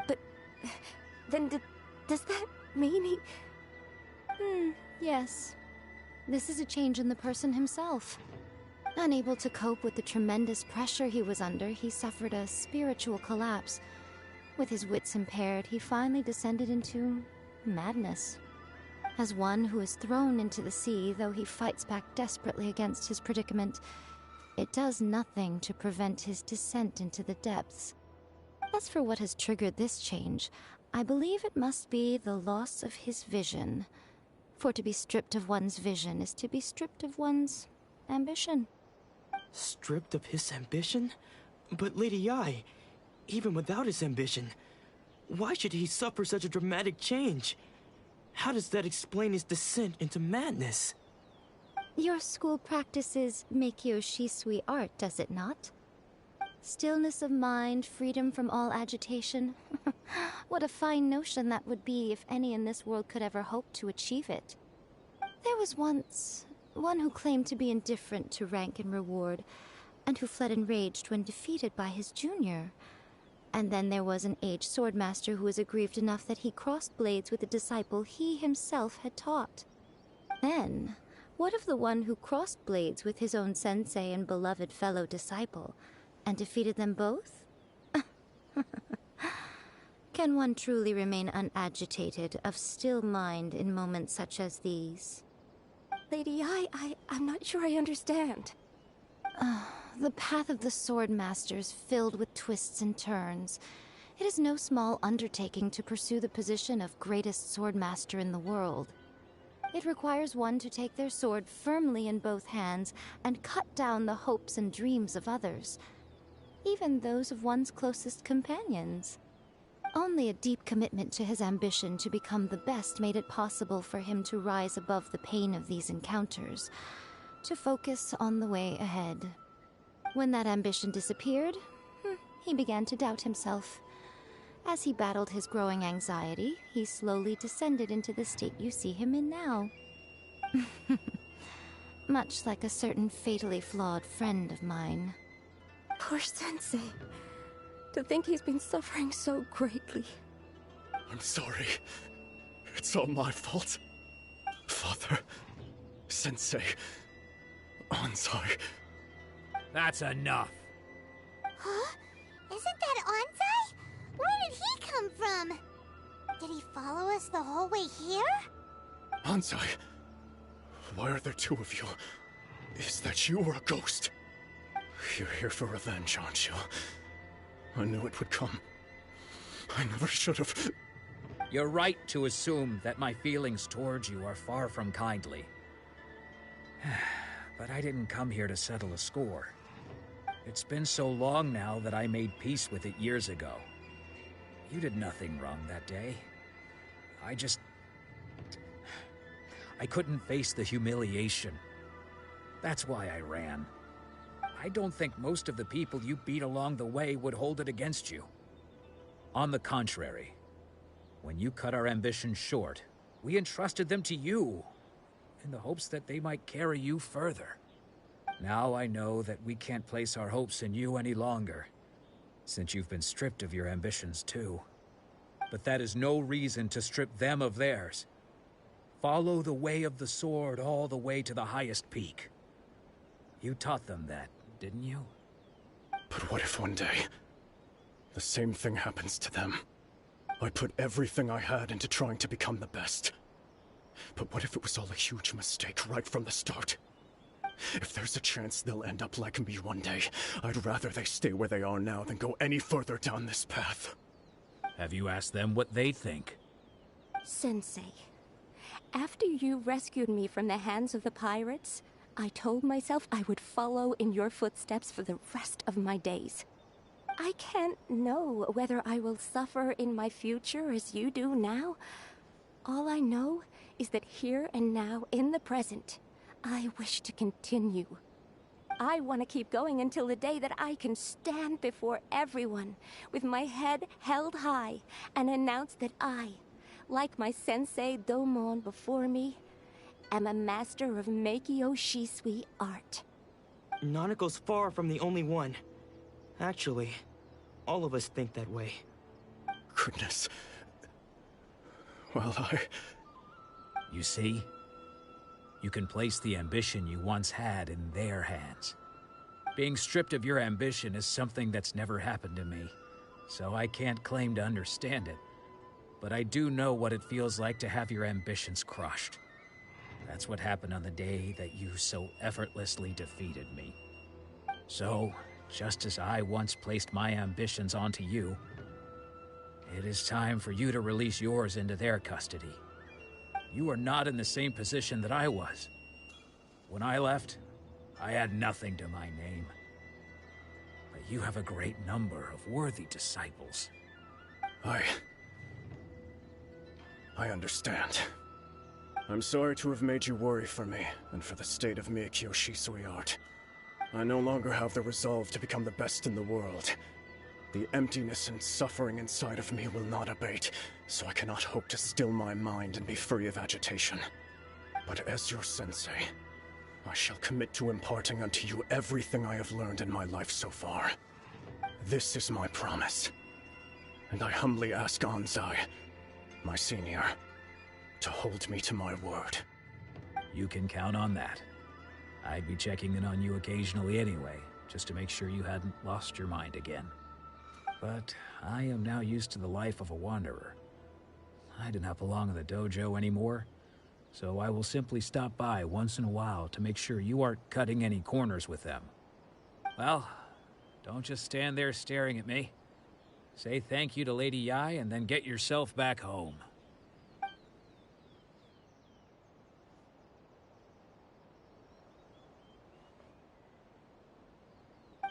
But then does that mean he... Yes. This is a change in the person himself. Unable to cope with the tremendous pressure he was under, he suffered a spiritual collapse. With his wits impaired, he finally descended into madness. As one who is thrown into the sea, though he fights back desperately against his predicament, it does nothing to prevent his descent into the depths. As for what has triggered this change, I believe it must be the loss of his vision. For to be stripped of one's vision is to be stripped of one's ambition. Stripped of his ambition? But Lady Yai, even without his ambition, why should he suffer such a dramatic change? How does that explain his descent into madness? Your school practices Meikyo Shisui art, does it not? Stillness of mind, freedom from all agitation. What a fine notion that would be if any in this world could ever hope to achieve it. There was once, one who claimed to be indifferent to rank and reward, and who fled enraged when defeated by his junior. And then there was an aged swordmaster who was aggrieved enough that he crossed blades with a disciple he himself had taught. Then, what of the one who crossed blades with his own sensei and beloved fellow disciple, and defeated them both? Can one truly remain unagitated, of still mind in moments such as these? Lady I'm not sure I understand. The path of the Swordmaster is filled with twists and turns. It is no small undertaking to pursue the position of greatest Swordmaster in the world. It requires one to take their sword firmly in both hands and cut down the hopes and dreams of others, even those of one's closest companions. Only a deep commitment to his ambition to become the best made it possible for him to rise above the pain of these encounters, to focus on the way ahead. When that ambition disappeared, he began to doubt himself. As he battled his growing anxiety, he slowly descended into the state you see him in now. Much like a certain fatally flawed friend of mine. Poor Sensei. To think he's been suffering so greatly. I'm sorry. It's all my fault. Father, Sensei, Anzai. That's enough. Huh? Isn't that Anzai? Where did he come from? Did he follow us the whole way here? Anzai, why are there two of you? Is that you or a ghost? You're here for revenge, aren't you? I knew it would come. I never should have. You're right to assume that my feelings towards you are far from kindly. But I didn't come here to settle a score. It's been so long now that I made peace with it years ago. You did nothing wrong that day. I couldn't face the humiliation. That's why I ran. I don't think most of the people you beat along the way would hold it against you. On the contrary, when you cut our ambitions short, we entrusted them to you, in the hopes that they might carry you further. Now I know that we can't place our hopes in you any longer, since you've been stripped of your ambitions too. But that is no reason to strip them of theirs. Follow the way of the sword all the way to the highest peak. You taught them that, didn't you? But what if one day, the same thing happens to them? I put everything I had into trying to become the best. But what if it was all a huge mistake right from the start? If there's a chance they'll end up like me one day, I'd rather they stay where they are now than go any further down this path. Have you asked them what they think? Sensei, after you rescued me from the hands of the pirates, I told myself I would follow in your footsteps for the rest of my days. I can't know whether I will suffer in my future as you do now. All I know is that here and now, in the present, I wish to continue. I want to keep going until the day that I can stand before everyone with my head held high and announce that I, like my sensei Domon before me, am a master of Meikyo Shisui art. Nanako's far from the only one. Actually, all of us think that way. Goodness. Well, You see? You can place the ambition you once had in their hands. Being stripped of your ambition is something that's never happened to me, so I can't claim to understand it. But I do know what it feels like to have your ambitions crushed. That's what happened on the day that you so effortlessly defeated me. So, just as I once placed my ambitions onto you, it is time for you to release yours into their custody. You are not in the same position that I was. When I left, I had nothing to my name. But you have a great number of worthy disciples. I understand. I'm sorry to have made you worry for me, and for the state of Meikyo Shisui art. I no longer have the resolve to become the best in the world. The emptiness and suffering inside of me will not abate, so I cannot hope to still my mind and be free of agitation. But as your sensei, I shall commit to imparting unto you everything I have learned in my life so far. This is my promise. And I humbly ask Anzai, my senior, to hold me to my word. You can count on that. I'd be checking in on you occasionally anyway, just to make sure you hadn't lost your mind again. But I am now used to the life of a wanderer. I do not belong in the dojo anymore, so I will simply stop by once in a while to make sure you aren't cutting any corners with them. Well, don't just stand there staring at me. Say thank you to Lady Yai and then get yourself back home.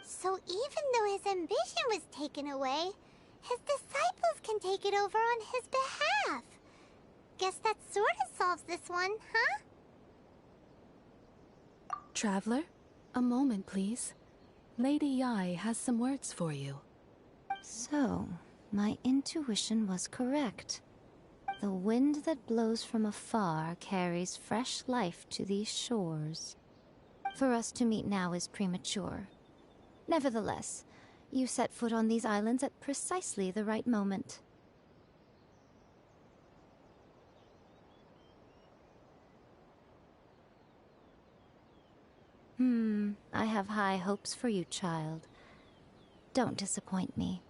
So even though his ambition was taken away, his disciples can take it over on his behalf. Guess that sort of solves this one, huh? Traveler, a moment, please. Lady Yai has some words for you. So, my intuition was correct. The wind that blows from afar carries fresh life to these shores. For us to meet now is premature. Nevertheless, you set foot on these islands at precisely the right moment. I have high hopes for you, child. Don't disappoint me.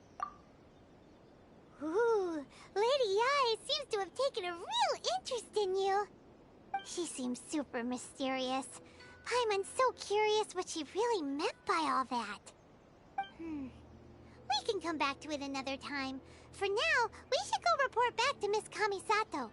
Ooh, Lady Yai seems to have taken a real interest in you. She seems super mysterious. I'm so curious what she really meant by all that. We can come back to it another time. For now, we should go report back to Miss Kamisato.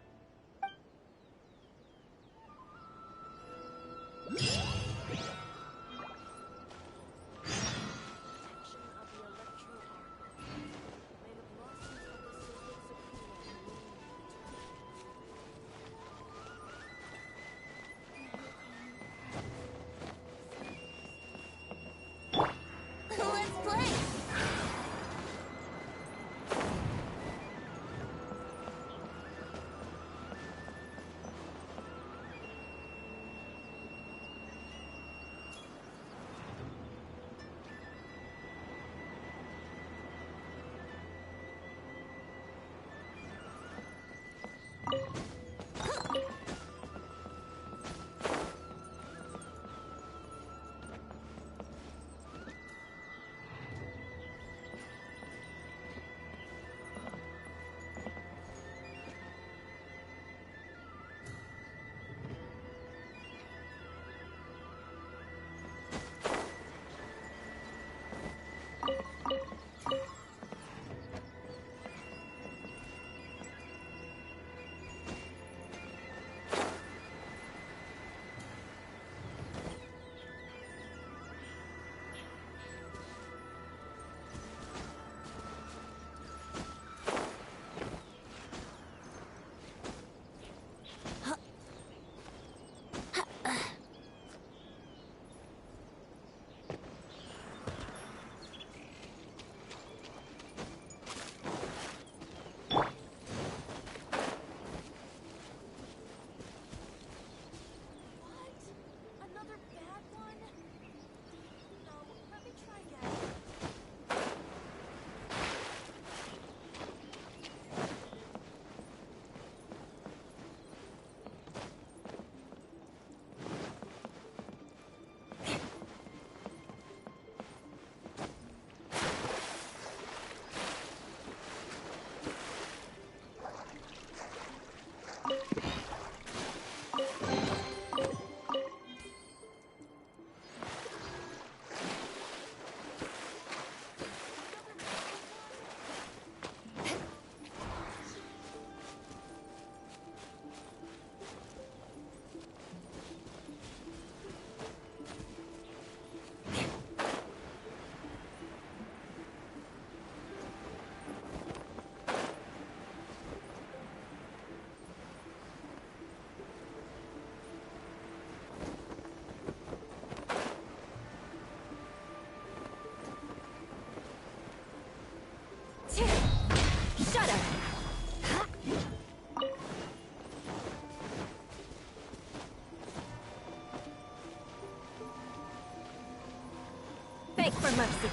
Beg for mercy.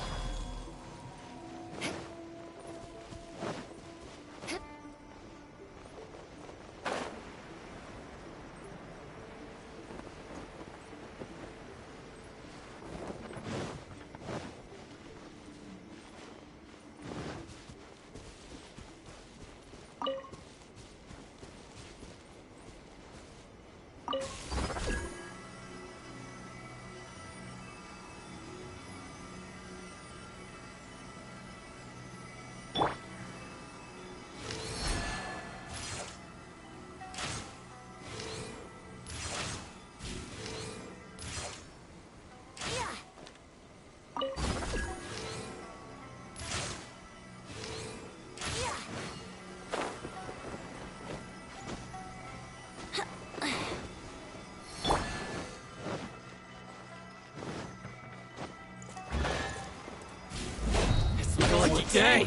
Dang!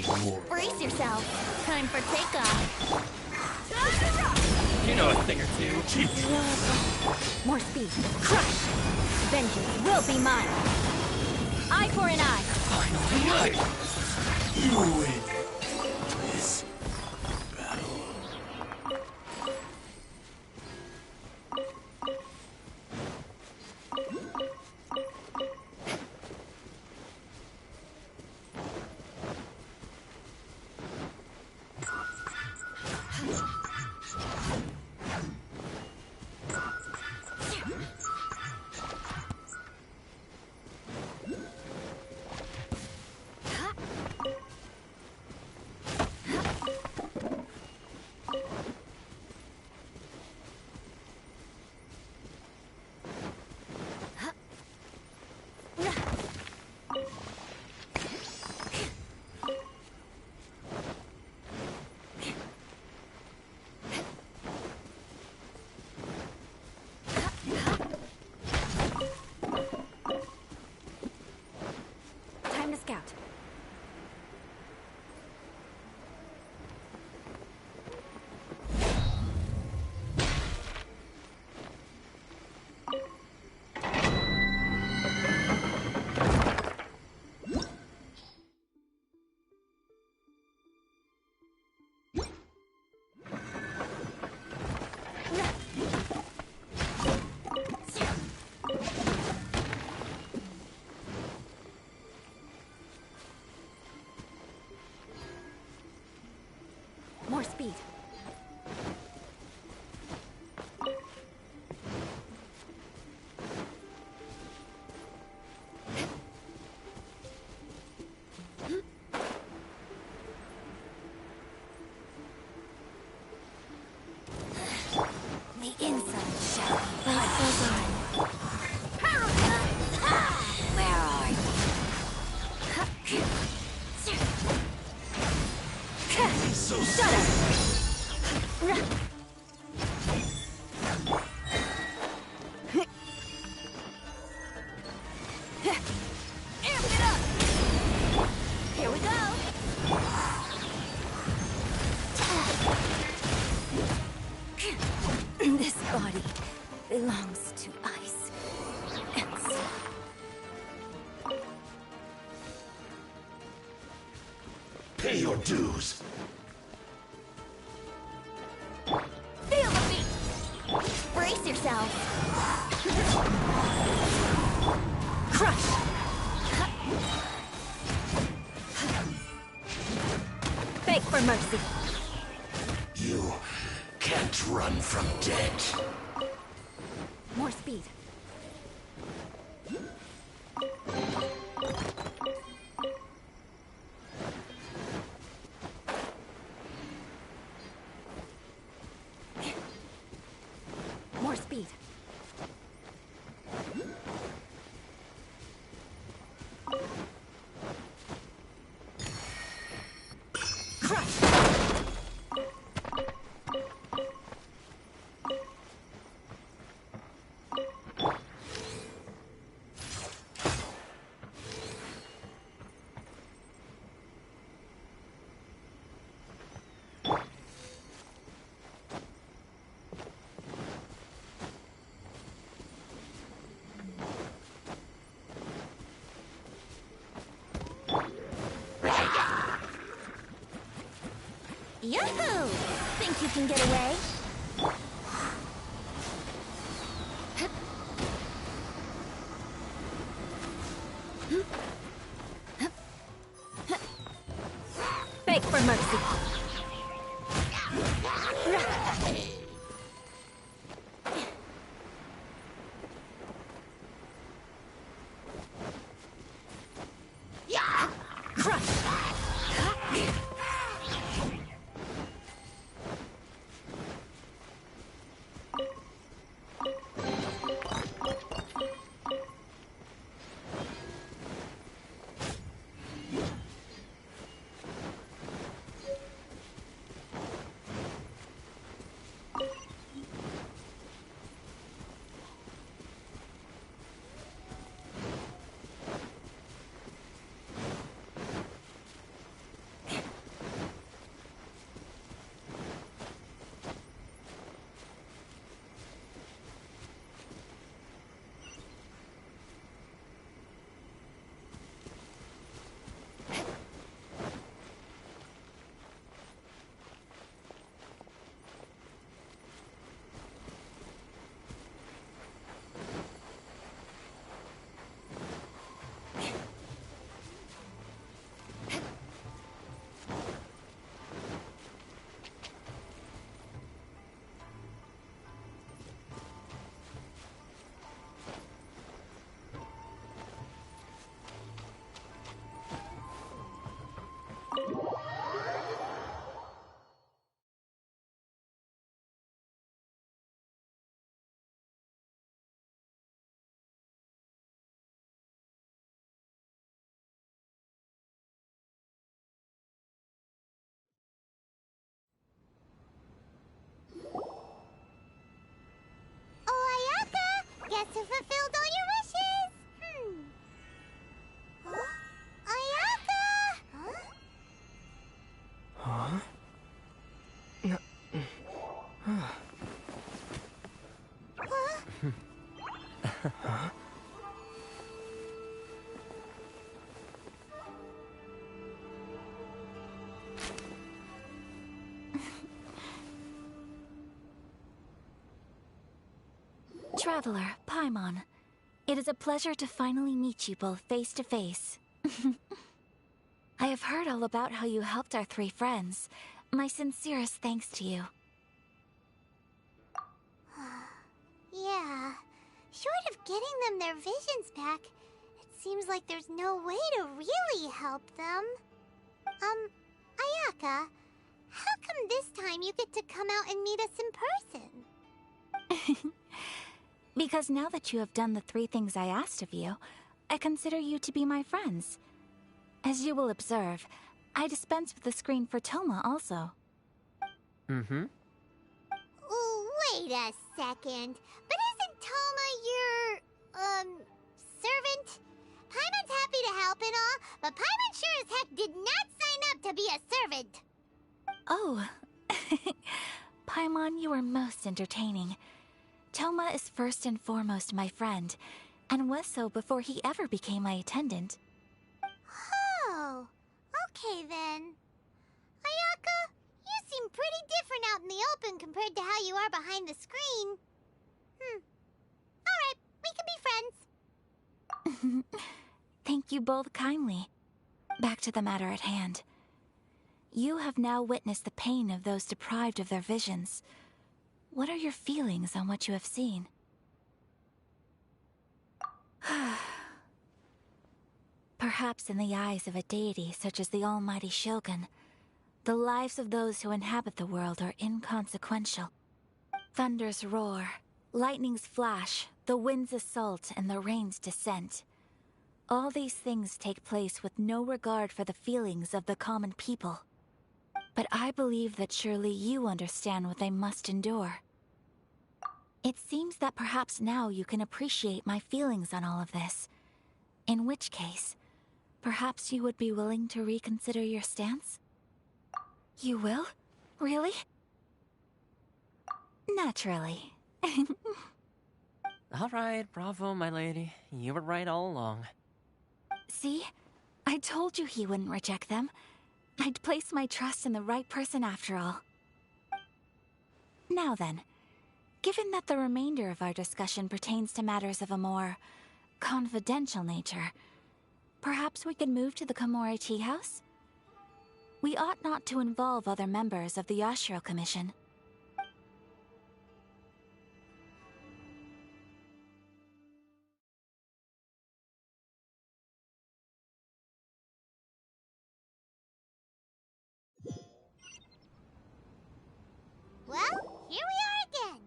Brace yourself. Time for takeoff. You know a thing or two. More speed. Crush! Vengeance will be mine. Eye for an eye. Finally! You win this battle. Time to scout. More speed. The inside shall be mine. Where are you? So Shut up! Amp it up! Here we go! This body belongs to ice and snow. pay your dues. Feel the beat! Brace yourself! Crush! Beg for mercy. You can't run from death. More speed. More speed. Crush! can get away? Beg for mercy. Ayaka! Guess who fulfilled all your wishes? Huh? Ayaka! Huh? No. Huh? Traveler, Paimon. It is a pleasure to finally meet you both face to face. I have heard all about how you helped our three friends. My sincerest thanks to you. Yeah. Short of getting them their visions back, it seems like there's no way to really help them. Ayaka, how come this time you get to come out and meet us in person? Because now that you have done the three things I asked of you, I consider you to be my friends. As you will observe, I dispense with the screen for Toma also. Mm-hmm. Wait a second. But isn't Toma your, servant? Paimon's happy to help and all, but Paimon sure as heck did not sign up to be a servant. Oh. Paimon, you are most entertaining. Toma is first and foremost my friend, and was so before he ever became my attendant. Oh, okay then. Ayaka, you seem pretty different out in the open compared to how you are behind the screen. Alright, we can be friends. Thank you both kindly. Back to the matter at hand. You have now witnessed the pain of those deprived of their visions. What are your feelings on what you have seen? Perhaps in the eyes of a deity such as the almighty Shogun, the lives of those who inhabit the world are inconsequential. Thunders roar, lightnings flash, the winds assault, and the rains descent. All these things take place with no regard for the feelings of the common people. But I believe that surely you understand what they must endure. It seems that perhaps now you can appreciate my feelings on all of this. In which case, perhaps you would be willing to reconsider your stance? You will? Really? Naturally. Alright, bravo, my lady. You were right all along. See? I told you he wouldn't reject them. I'd placed my trust in the right person after all. Now then, given that the remainder of our discussion pertains to matters of a more confidential nature, perhaps we could move to the Komori Tea House? We ought not to involve other members of the Yashiro Commission. Well, here we are again.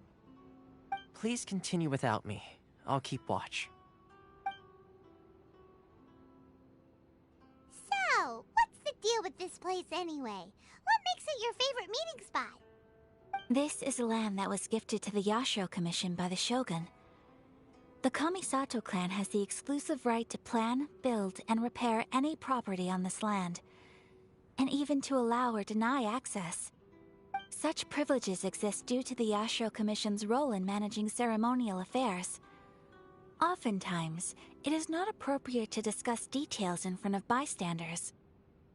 Please continue without me. I'll keep watch. So, what's the deal with this place anyway? What makes it your favorite meeting spot? This is land that was gifted to the Yashiro Commission by the Shogun. The Kamisato clan has the exclusive right to plan, build, and repair any property on this land, and even to allow or deny access. Such privileges exist due to the Yashiro Commission's role in managing ceremonial affairs. Oftentimes, it is not appropriate to discuss details in front of bystanders.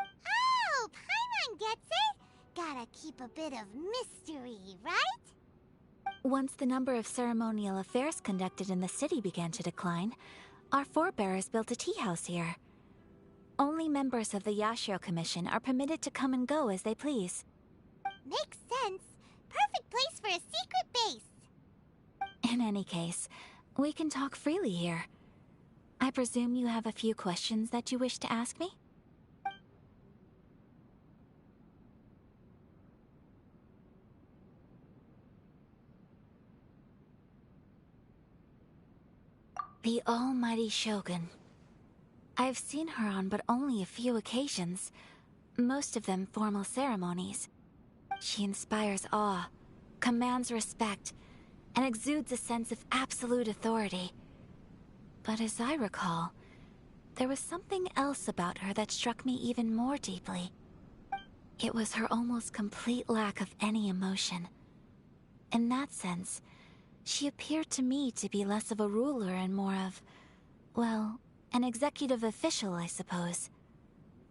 Oh, Paimon gets it! Gotta keep a bit of mystery, right? Once the number of ceremonial affairs conducted in the city began to decline, our forebears built a tea house here. Only members of the Yashiro Commission are permitted to come and go as they please. Makes sense. Perfect place for a secret base. In any case, we can talk freely here. I presume you have a few questions that you wish to ask me? The almighty Shogun. I've seen her on but only a few occasions, most of them formal ceremonies. She inspires awe, commands respect, and exudes a sense of absolute authority. But as I recall, there was something else about her that struck me even more deeply. It was her almost complete lack of any emotion. In that sense, she appeared to me to be less of a ruler and more of, well, an executive official, I suppose.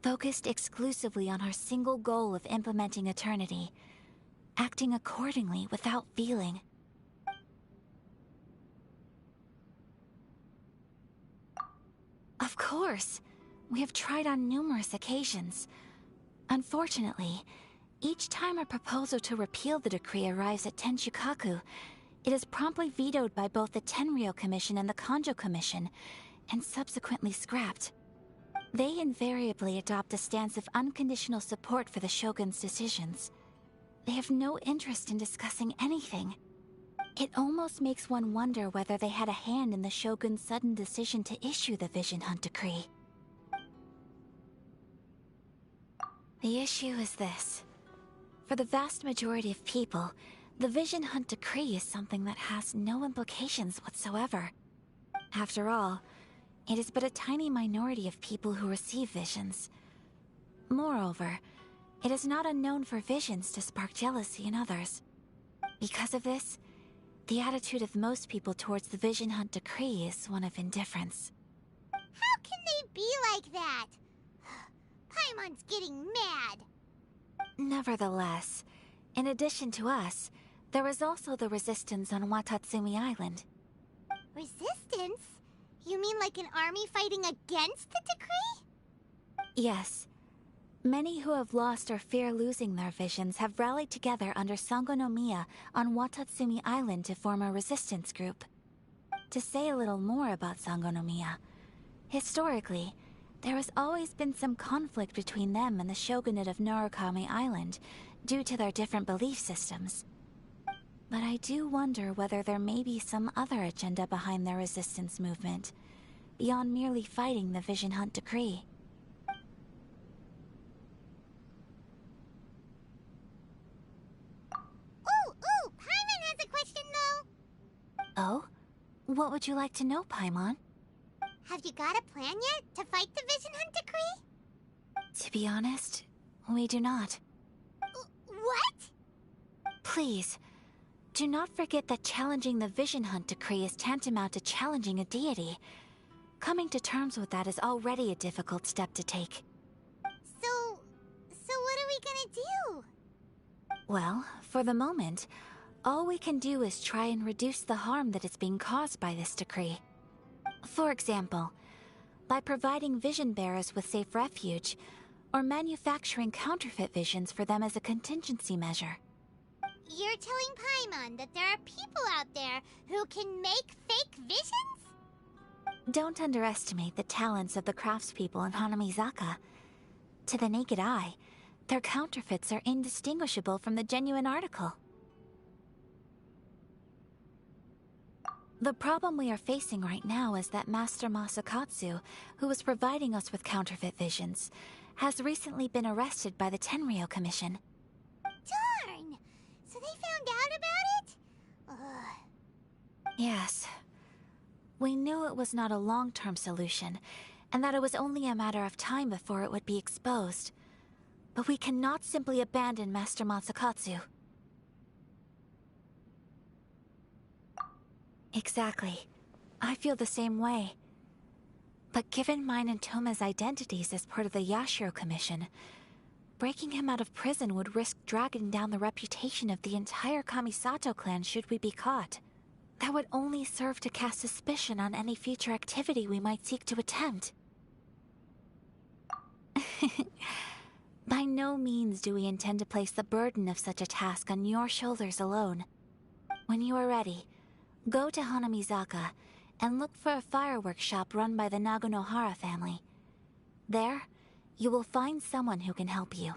Focused exclusively on her single goal of implementing eternity, acting accordingly without feeling. Of course, we have tried on numerous occasions. Unfortunately, each time a proposal to repeal the decree arrives at Tenshukaku, it is promptly vetoed by both the Tenryou Commission and the Kanjo Commission, and subsequently scrapped. They invariably adopt a stance of unconditional support for the Shogun's decisions. They have no interest in discussing anything. It almost makes one wonder whether they had a hand in the Shogun's sudden decision to issue the Vision Hunt Decree. The issue is this. For the vast majority of people, the Vision Hunt Decree is something that has no implications whatsoever. After all, it is but a tiny minority of people who receive visions. Moreover, it is not unknown for visions to spark jealousy in others. Because of this, the attitude of most people towards the Vision Hunt Decree is one of indifference. How can they be like that? Paimon's getting mad. Nevertheless, in addition to us, there is also the resistance on Watatsumi Island. Resistance? You mean like an army fighting against the decree? Yes. Many who have lost or fear losing their visions have rallied together under Sangonomiya on Watatsumi Island to form a resistance group. To say a little more about Sangonomiya, historically, there has always been some conflict between them and the shogunate of Narukami Island due to their different belief systems. But I do wonder whether there may be some other agenda behind their resistance movement, beyond merely fighting the Vision Hunt Decree. Ooh, Paimon has a question though. Oh? What would you like to know, Paimon? Have you got a plan yet to fight the Vision Hunt Decree? To be honest, we do not. What? Please, do not forget that challenging the Vision Hunt Decree is tantamount to challenging a deity. Coming to terms with that is already a difficult step to take. So what are we gonna do? Well, for the moment, All we can do is try and reduce the harm that is being caused by this decree. For example, by providing vision bearers with safe refuge, or manufacturing counterfeit visions for them as a contingency measure. You're telling Paimon that there are people out there who can make fake visions? Don't underestimate the talents of the craftspeople in Hanamizaka. To the naked eye, their counterfeits are indistinguishable from the genuine article. The problem we are facing right now is that Master Masakatsu, who was providing us with counterfeit visions, has recently been arrested by the Tenryou Commission. Darn! So they found out about it? Ugh. Yes. We knew it was not a long-term solution, and that it was only a matter of time before it would be exposed. But we cannot simply abandon Master Masakatsu. Exactly. I feel the same way. But given mine and Toma's identities as part of the Yashiro Commission, breaking him out of prison would risk dragging down the reputation of the entire Kamisato clan should we be caught. That would only serve to cast suspicion on any future activity we might seek to attempt. By no means do we intend to place the burden of such a task on your shoulders alone. When you are ready, go to Hanamizaka and look for a fireworks shop run by the Nagonohara family. There, you will find someone who can help you.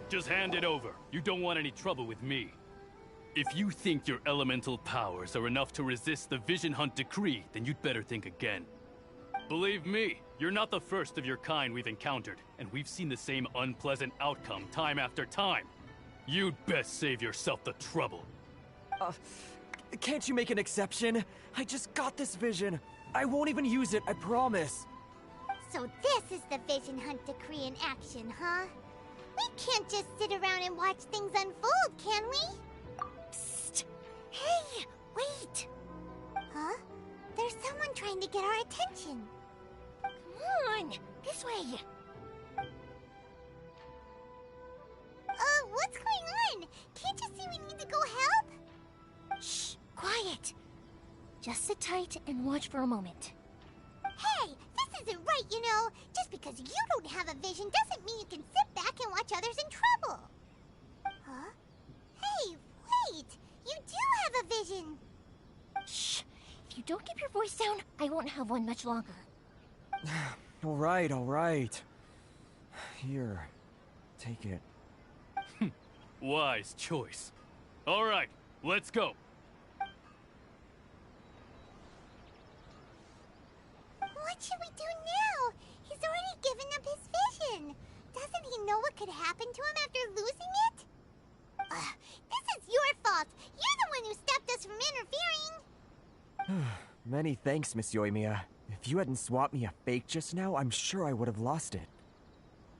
Just hand it over. You don't want any trouble with me. If you think your elemental powers are enough to resist the Vision Hunt decree, then you'd better think again. Believe me, you're not the first of your kind we've encountered, and we've seen the same unpleasant outcome time after time. You'd best save yourself the trouble. Can't you make an exception? I just got this vision. I won't even use it, I promise. So this is the Vision Hunt decree in action, huh? We can't just sit around and watch things unfold, can we? Psst! Hey, wait! Huh? There's someone trying to get our attention. Come on, this way. What's going on? Can't you see we need to go help? Shh, quiet. Just sit tight and watch for a moment. Hey, this isn't right, you know. Just because you don't have a vision doesn't mean you can sit back and watch others in trouble. Huh? Hey, wait! You do have a vision! Shh! If you don't keep your voice down, I won't have one much longer. All right. Here, take it. Wise choice. All right, let's go. What should we do now? He's already given up his vision. Doesn't he know what could happen to him after losing it? This is your fault. You're the one who stopped us from interfering. Many thanks, Miss Yoimiya. If you hadn't swapped me a fake just now, I'm sure I would have lost it.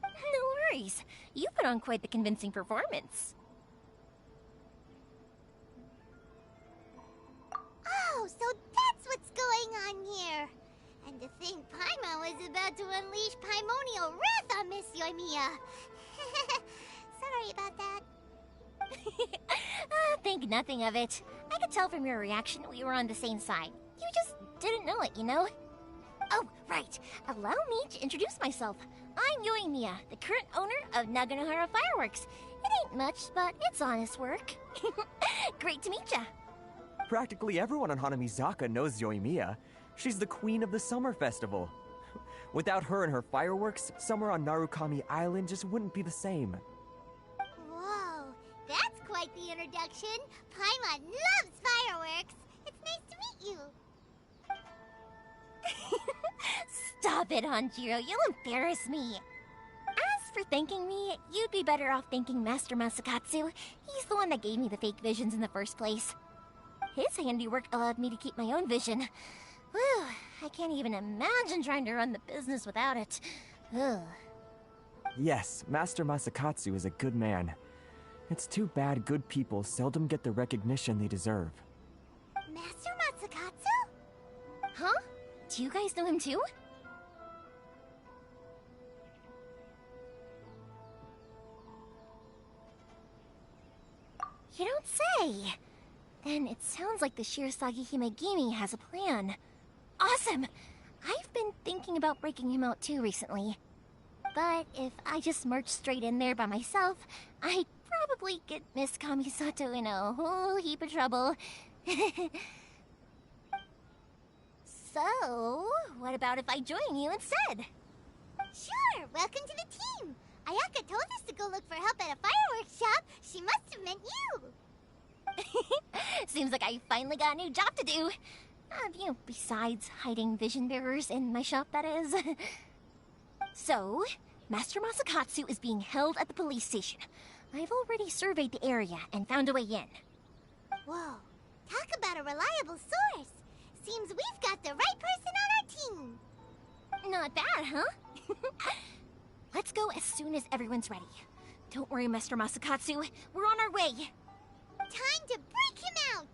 No worries. You put on quite the convincing performance. Oh, so that's what's going on here. And to think Paimon was about to unleash Paimonial wrath on Miss Yoimiya. Sorry about that. Think nothing of it. I could tell from your reaction we were on the same side. You just didn't know it, you know? Oh, right. Allow me to introduce myself. I'm Yoimiya, the current owner of Naganohara Fireworks. It ain't much, but it's honest work. Great to meet ya. Practically everyone on Hanamizaka knows Yoimiya. She's the queen of the summer festival. Without her and her fireworks, summer on Narukami Island just wouldn't be the same. Whoa, that's quite the introduction. Paimon loves fireworks. It's nice to meet you. Stop it, Hanjiro. You'll embarrass me. As for thanking me, you'd be better off thanking Master Masakatsu. He's the one that gave me the fake visions in the first place. His handiwork allowed me to keep my own vision. Whew, I can't even imagine trying to run the business without it. Ugh. Yes, Master Masakatsu is a good man. It's too bad good people seldom get the recognition they deserve. Master Masakatsu? Huh? Do you guys know him too? You don't say! Then it sounds like the Shirasagi Himegimi has a plan. Awesome! I've been thinking about breaking him out too recently. But if I just marched straight in there by myself, I'd probably get Miss Kamisato in a whole heap of trouble. So, what about if I join you instead? Sure, welcome to the team! Ayaka told us to go look for help at a fireworks shop. She must have meant you! Seems like I finally got a new job to do. Besides hiding vision bearers in my shop, that is. So, Master Masakatsu is being held at the police station. I've already surveyed the area and found a way in. Whoa, talk about a reliable source. Seems we've got the right person on our team. Not bad, huh? Let's go as soon as everyone's ready. Don't worry, Master Masakatsu. We're on our way. Time to break him out!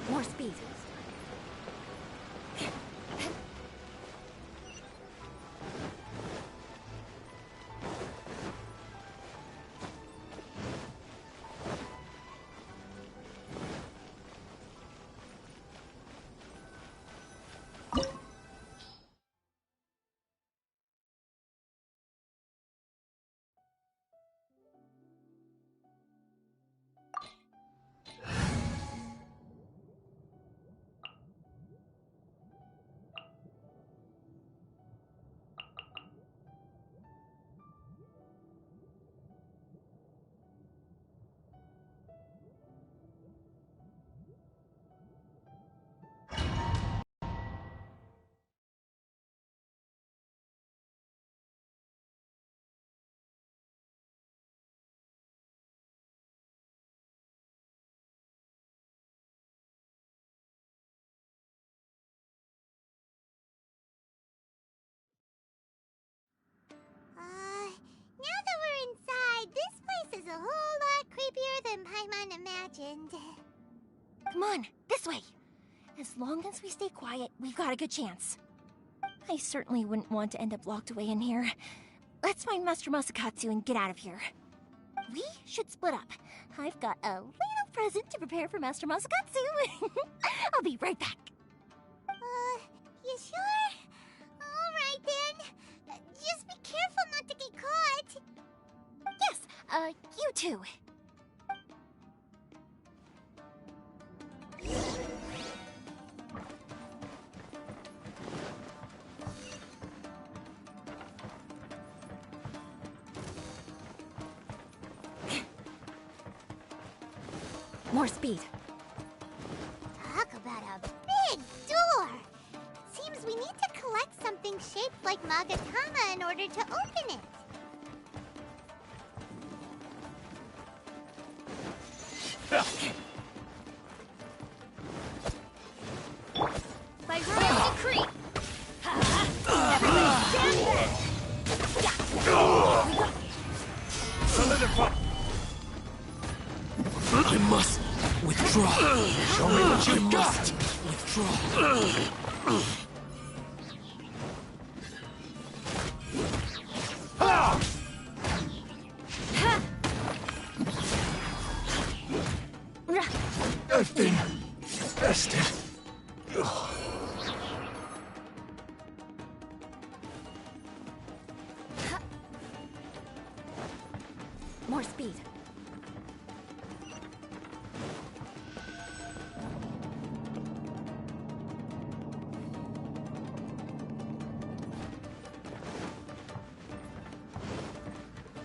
More speed. Now that we're inside, this place is a whole lot creepier than Paimon imagined. Come on, this way. As long as we stay quiet, we've got a good chance. I certainly wouldn't want to end up locked away in here. Let's find Master Masakatsu and get out of here. We should split up. I've got a little present to prepare for Master Masakatsu. I'll be right back. You sure? Alright then. Just be careful not to get caught. Yes, you too. More speed. Talk about a big door! Seems we need to collect something shaped like Magatama in order to open it. By royal decree! Everybody stand back! I must withdraw. Show me what you got. Withdraw. I've been bested. More speed.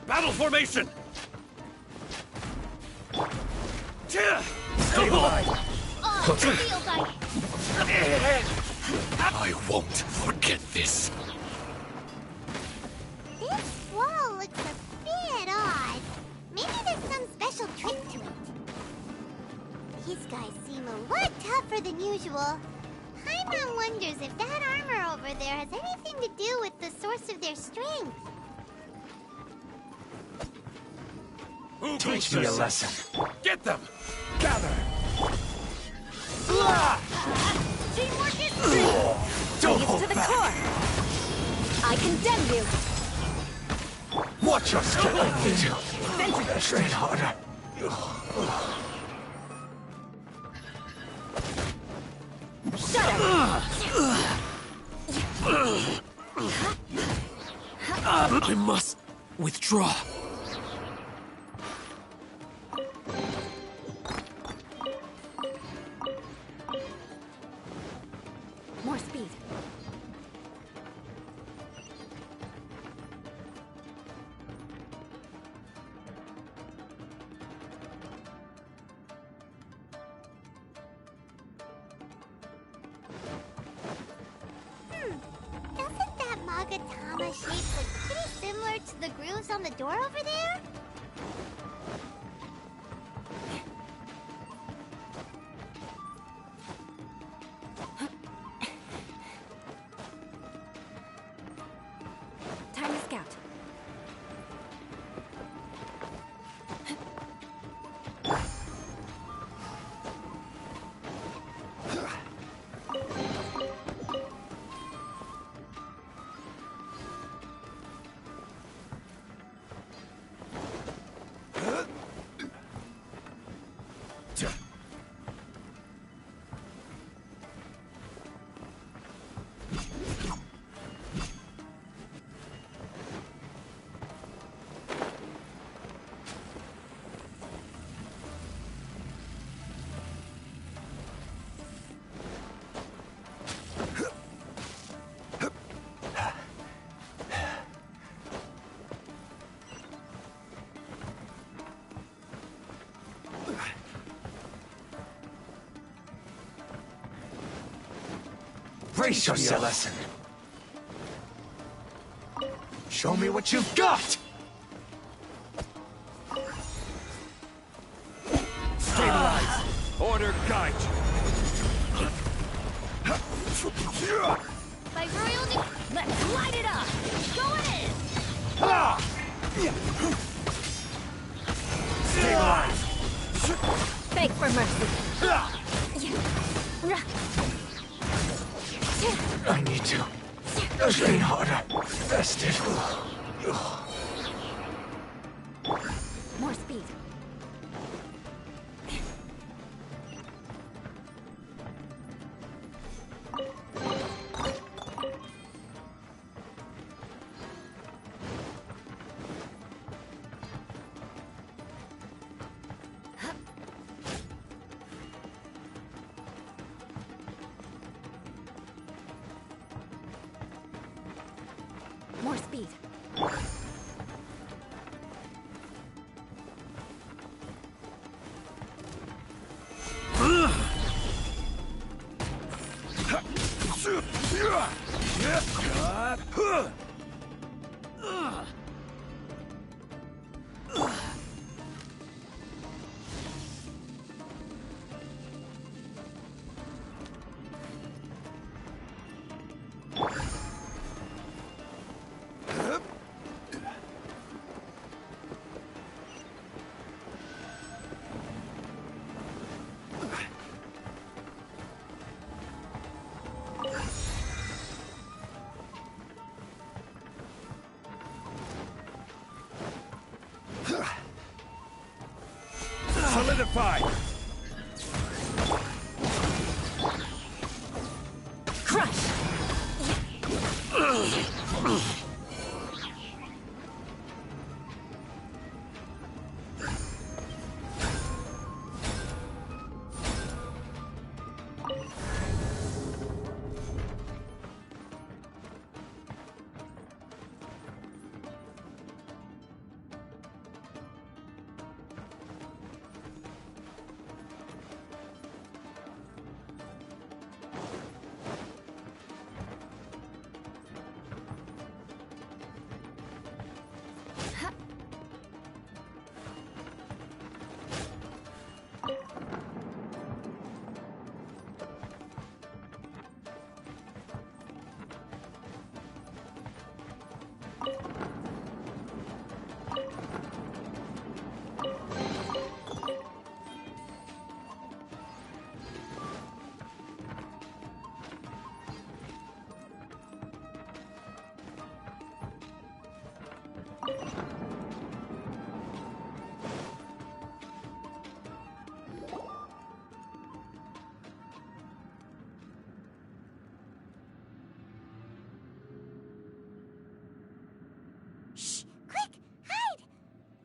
Battle formation! Stabilize. Feels like I won't forget this. This wall looks a bit odd. Maybe there's some special trick to it. These guys seem a lot tougher than usual. Paimon wonders if that armor over there has anything to do with the source of their strength. Teach me a lesson. Get them! Gather! teamwork is Don't Bring it hold to the back. core. I condemn you. Watch your step. I need to train harder. Shut up. I must withdraw. More speed. Doesn't that Magatama shape look pretty similar to the grooves on the door over there? Time to scout. Brace yourself. Lesson. Show me what you've got. Stabilize. Order guide. by royal decree. Let's light it up. Going in. Stabilize. Beg for mercy. I need to train harder. Rested. More speed. More speed. solidified! Crush!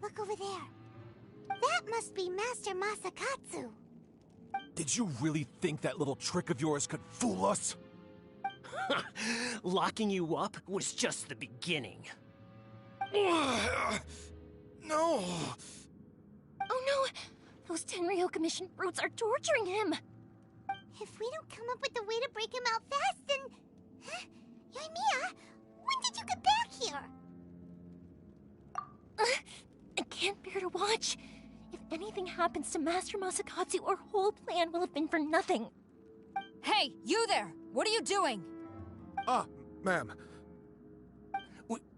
Look over there. That must be Master Masakatsu. Did you really think that little trick of yours could fool us? Locking you up was just the beginning. No! Oh no! Those Tenryo Commission brutes are torturing him! If we don't come up with a way to break him out fast, then... Huh? Yoimiya, when did you get back here? I can't bear to watch. If anything happens to Master Masakatsu, our whole plan will have been for nothing. Hey, you there! What are you doing? Ma'am.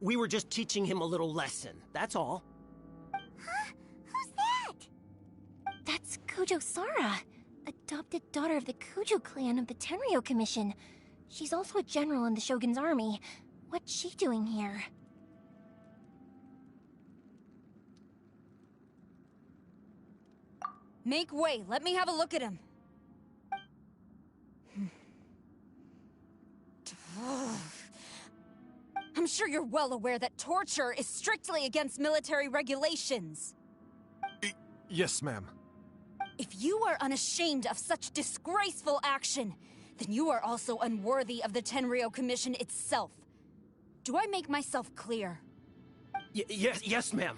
We were just teaching him a little lesson, that's all. Huh? Who's that? That's Kujo Sara, adopted daughter of the Kujo clan of the Tenryo Commission. She's also a general in the Shogun's army. What's she doing here? Make way, let me have a look at him. I'm sure you're well aware that torture is strictly against military regulations. Yes, ma'am. If you are unashamed of such disgraceful action, then you are also unworthy of the Tenryo Commission itself. Do I make myself clear? Yes, ma'am.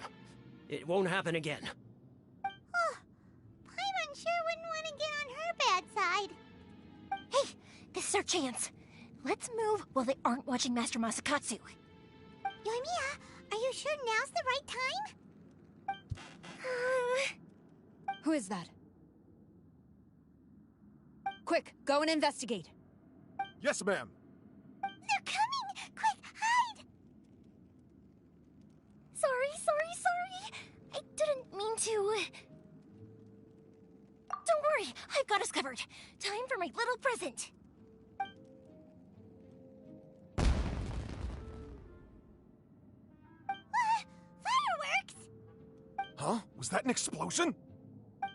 It won't happen again. Paimon sure wouldn't want to get on her bad side. Hey, this is our chance. Let's move while they aren't watching Master Masakatsu. Yoimiya, are you sure now's the right time? Who is that? Quick, go and investigate. Yes, ma'am. They're coming! Quick, hide! Sorry. I didn't mean to... Don't worry, I've got us covered. Time for my little present. Fireworks! Huh? Was that an explosion?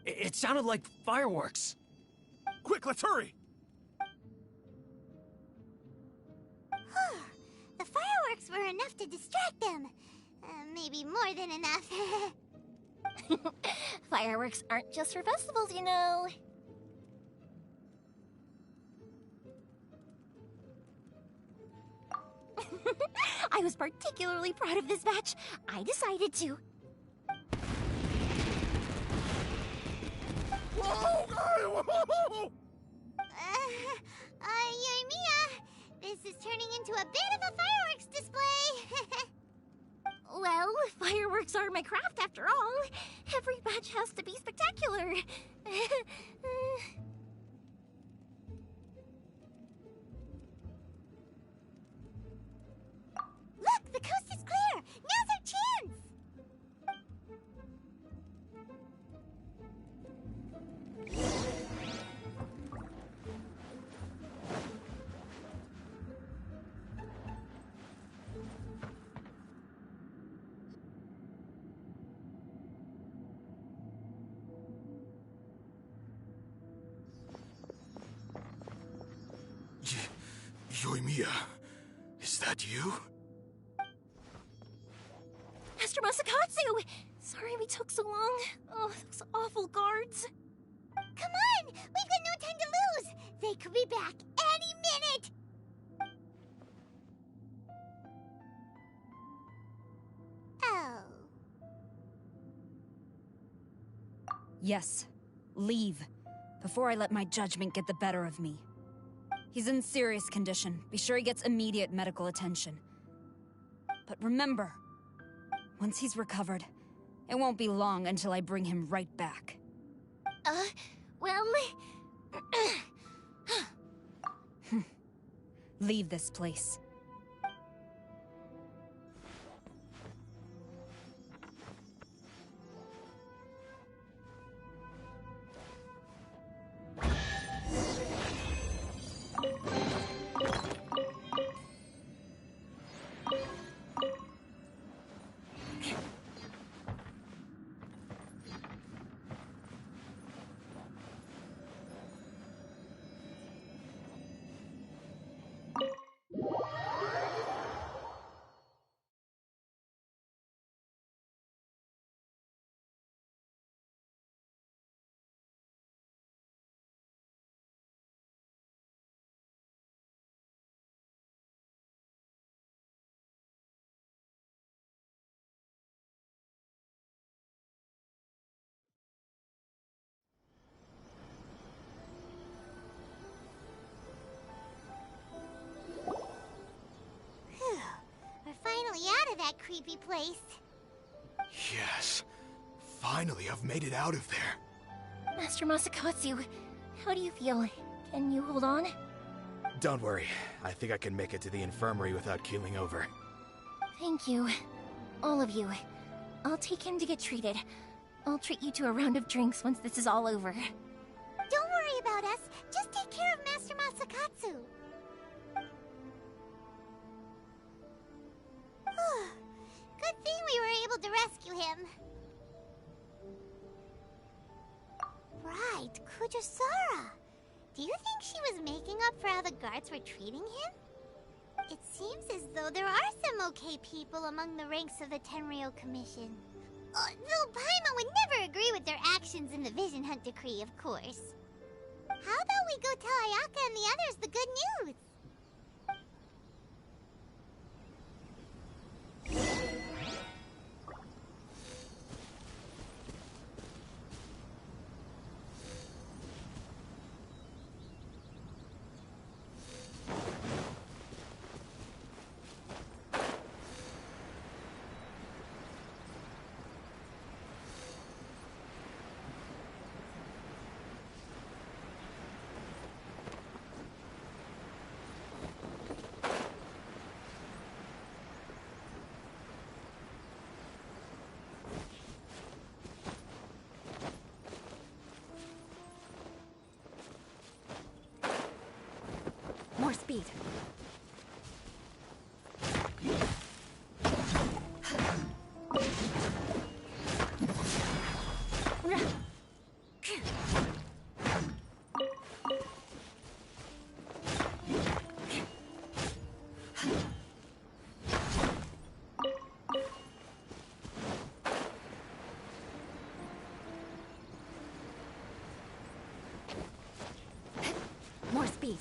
It sounded like fireworks. Quick, let's hurry! The fireworks were enough to distract them. Maybe more than enough. Fireworks aren't just for festivals, you know. I was particularly proud of this batch. I decided to... Whoa! Yoimiya, this is turning into a bit of a fireworks display. Well, fireworks are my craft after all. Every batch has to be spectacular. Look, the coast is clear. Now's our chance. Yoimiya, is that you? Master Masakatsu! Sorry we took so long. Oh, those awful guards. Come on! We've got no time to lose! They could be back any minute! Oh. Yes. Leave. Before I let my judgment get the better of me. He's in serious condition. Be sure he gets immediate medical attention. But remember, once he's recovered, it won't be long until I bring him right back. Well... Leave this place. We're finally out of that creepy place. Yes. Finally, I've made it out of there. Master Masakatsu, how do you feel? Can you hold on? Don't worry. I think I can make it to the infirmary without keeling over. Thank you. All of you. I'll take him to get treated. I'll treat you to a round of drinks once this is all over. Don't worry about us. Just take care of Master Masakatsu. Good thing we were able to rescue him. Right, Kujusara. Do you think she was making up for how the guards were treating him? It seems as though there are some okay people among the ranks of the Tenryou Commission. Though Paimon would never agree with their actions in the Vision Hunt Decree, of course. How about we go tell Ayaka and the others the good news? More speed. More speed.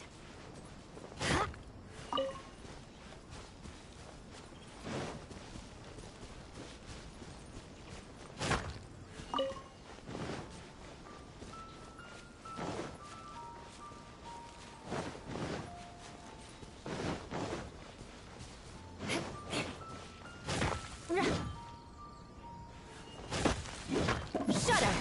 Shudder!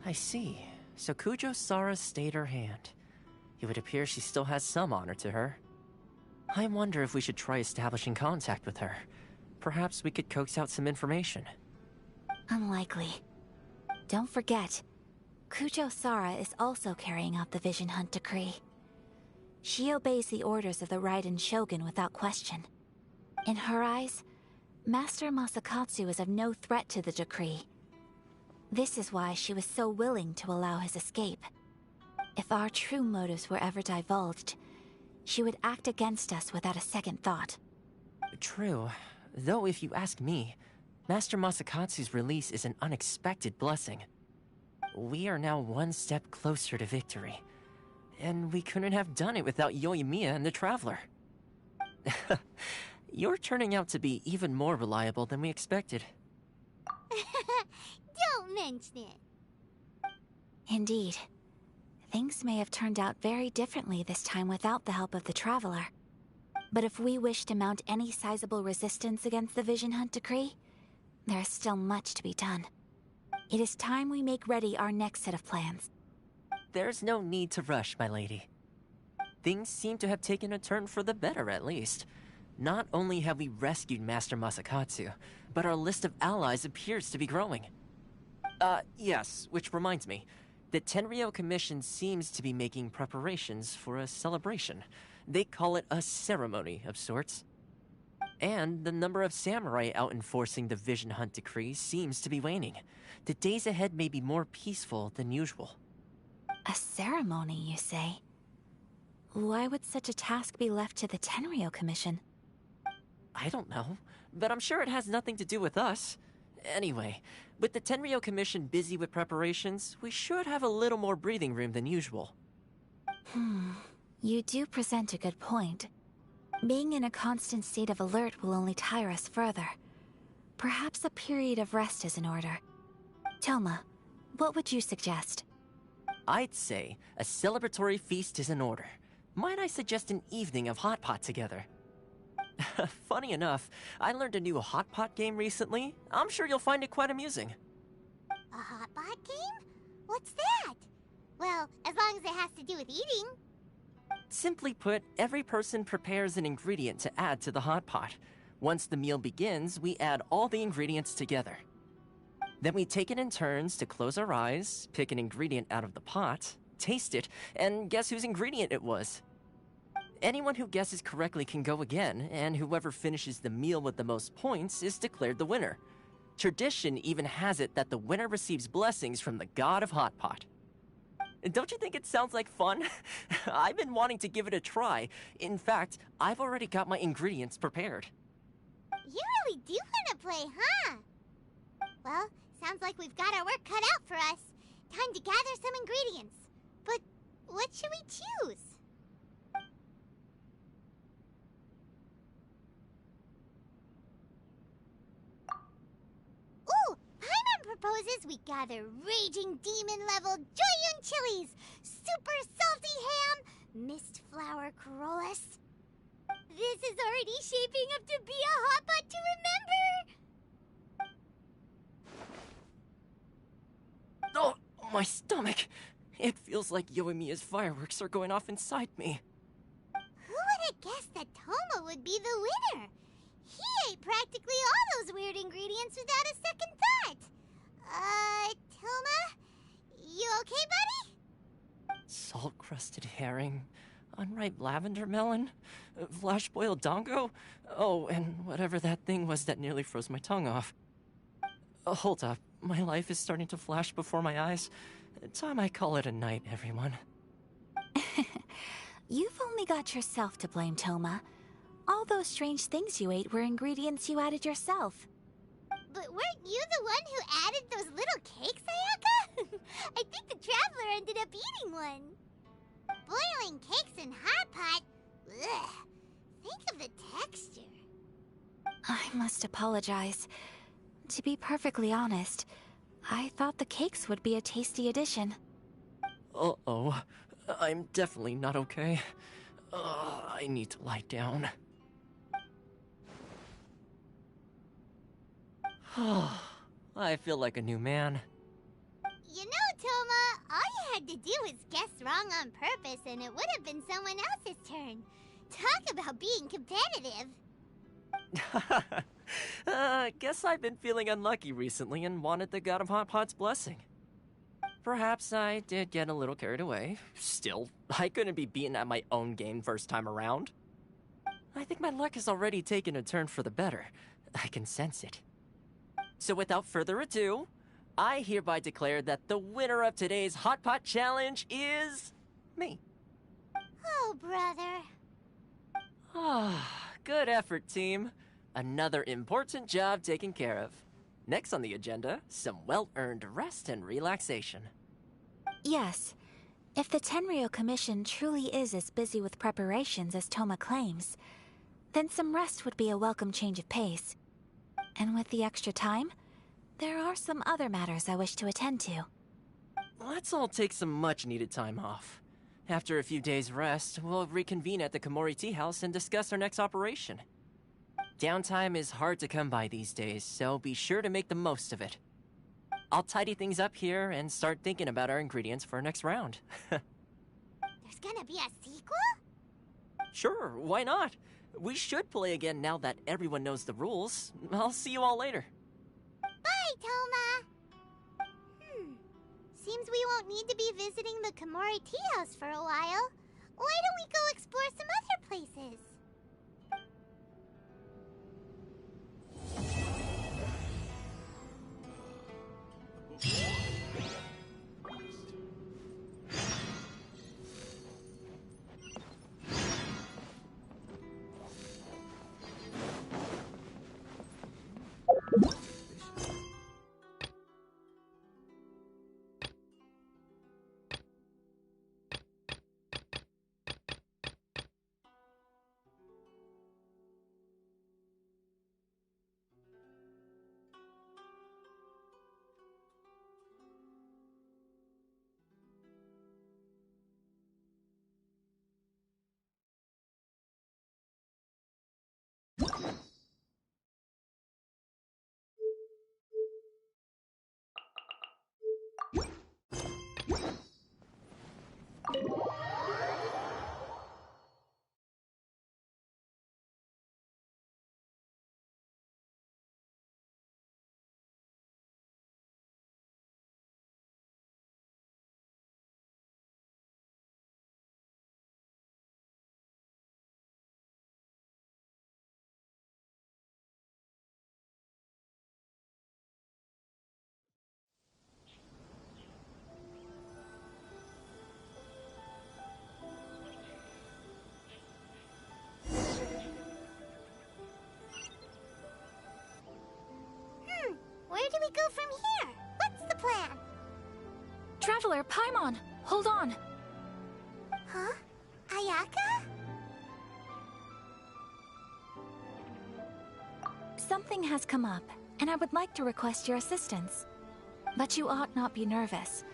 I see. So Kujo Sara stayed her hand. It would appear she still has some honor to her. I wonder if we should try establishing contact with her. Perhaps we could coax out some information. Unlikely. Don't forget, Kujo Sara is also carrying out the Vision Hunt decree. She obeys the orders of the Raiden Shogun without question. In her eyes, Master Masakatsu is of no threat to the decree. This is why she was so willing to allow his escape. If our true motives were ever divulged, she would act against us without a second thought. True. Though if you ask me, Master Masakatsu's release is an unexpected blessing. We are now one step closer to victory. And we couldn't have done it without Yoimiya and the Traveler. You're turning out to be even more reliable than we expected. Don't mention it. Indeed. Things may have turned out very differently this time without the help of the Traveler. But if we wish to mount any sizable resistance against the Vision Hunt decree, there is still much to be done. It is time we make ready our next set of plans. There's no need to rush, my lady. Things seem to have taken a turn for the better, at least. Not only have we rescued Master Masakatsu, but our list of allies appears to be growing. Yes, which reminds me. The Tenryou Commission seems to be making preparations for a celebration. They call it a ceremony of sorts. And the number of samurai out enforcing the Vision Hunt decree seems to be waning. The days ahead may be more peaceful than usual. A ceremony, you say? Why would such a task be left to the Tenryou Commission? I don't know, but I'm sure it has nothing to do with us. Anyway, with the Tenryou Commission busy with preparations, we should have a little more breathing room than usual. You do present a good point. Being in a constant state of alert will only tire us further. Perhaps a period of rest is in order. Toma, what would you suggest? I'd say a celebratory feast is in order. Might I suggest an evening of hot pot together? Funny enough, I learned a new hot pot game recently. I'm sure you'll find it quite amusing. A hot pot game? What's that? Well, as long as it has to do with eating. Simply put, every person prepares an ingredient to add to the hot pot. Once the meal begins, we add all the ingredients together. Then we take it in turns to close our eyes, pick an ingredient out of the pot, taste it, and guess whose ingredient it was. Anyone who guesses correctly can go again, and whoever finishes the meal with the most points is declared the winner. Tradition even has it that the winner receives blessings from the god of hot pot. Don't you think it sounds like fun? I've been wanting to give it a try. In fact, I've already got my ingredients prepared. You really do want to play, huh? Well, sounds like we've got our work cut out for us. Time to gather some ingredients. But what should we choose? Ooh! Paimon proposes we gather raging demon-level Joyun chilies, super salty ham, mist flower corollas. This is already shaping up to be a hot pot to remember! Oh, my stomach! It feels like Yoimiya's fireworks are going off inside me. Who would have guessed that Toma would be the winner? He ate practically all those weird ingredients without a second thought. Toma? You okay, buddy? Salt-crusted herring, unripe lavender melon, flash-boiled dongo, oh, and whatever that thing was that nearly froze my tongue off. Hold up, my life is starting to flash before my eyes. Time I call it a night, everyone. You've only got yourself to blame, Toma. All those strange things you ate were ingredients you added yourself. But weren't you the one who added those little cakes, Ayaka? I think the Traveler ended up eating one. Boiling cakes in hot pot? Ugh. Think of the texture. I must apologize. To be perfectly honest, I thought the cakes would be a tasty addition. Uh-oh. I'm definitely not okay. I need to lie down. I feel like a new man. You know, Toma, had to do was guess wrong on purpose and it would have been someone else's turn. Talk about being competitive. Guess I've been feeling unlucky recently and wanted the God of Hot Pot's blessing. Perhaps I did get a little carried away. Still, I couldn't be beaten at my own game first time around. I think my luck has already taken a turn for the better. I can sense it. So without further ado, I hereby declare that the winner of today's Hot Pot Challenge is... me. Oh, brother. Ah, good effort, team. Another important job taken care of. Next on the agenda, some well-earned rest and relaxation. Yes. If the Tenryo Commission truly is as busy with preparations as Toma claims, then some rest would be a welcome change of pace. And with the extra time, there are some other matters I wish to attend to. Let's all take some much-needed time off. After a few days' rest, we'll reconvene at the Komori Tea House and discuss our next operation. Downtime is hard to come by these days, so be sure to make the most of it. I'll tidy things up here and start thinking about our ingredients for our next round. There's gonna be a sequel? Sure, why not? We should play again now that everyone knows the rules. I'll see you all later. Bye, Toma! Seems we won't need to be visiting the Komori Tea House for a while. Why don't we go explore some other places? Where do we go from here? What's the plan? Traveler, Paimon, hold on. Huh? Ayaka? Something has come up, and I would like to request your assistance. But you ought not be nervous.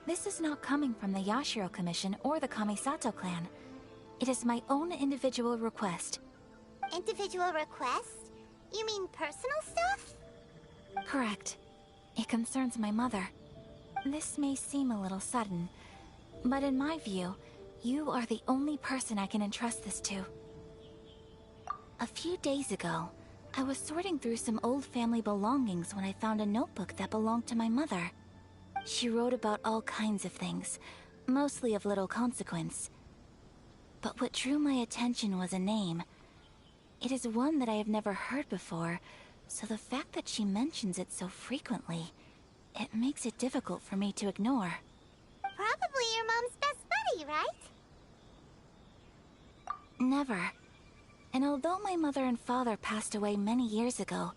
This is not coming from the Yashiro Commission or the Kamisato clan. It is my own individual request. Individual request? You mean personal stuff? Correct. It concerns my mother. This may seem a little sudden, but in my view, you are the only person I can entrust this to. A few days ago, I was sorting through some old family belongings when I found a notebook that belonged to my mother. She wrote about all kinds of things, mostly of little consequence. But what drew my attention was a name. It is one that I have never heard before, so the fact that she mentions it so frequently, it makes it difficult for me to ignore. Probably your mom's best buddy, right? Never. And although my mother and father passed away many years ago,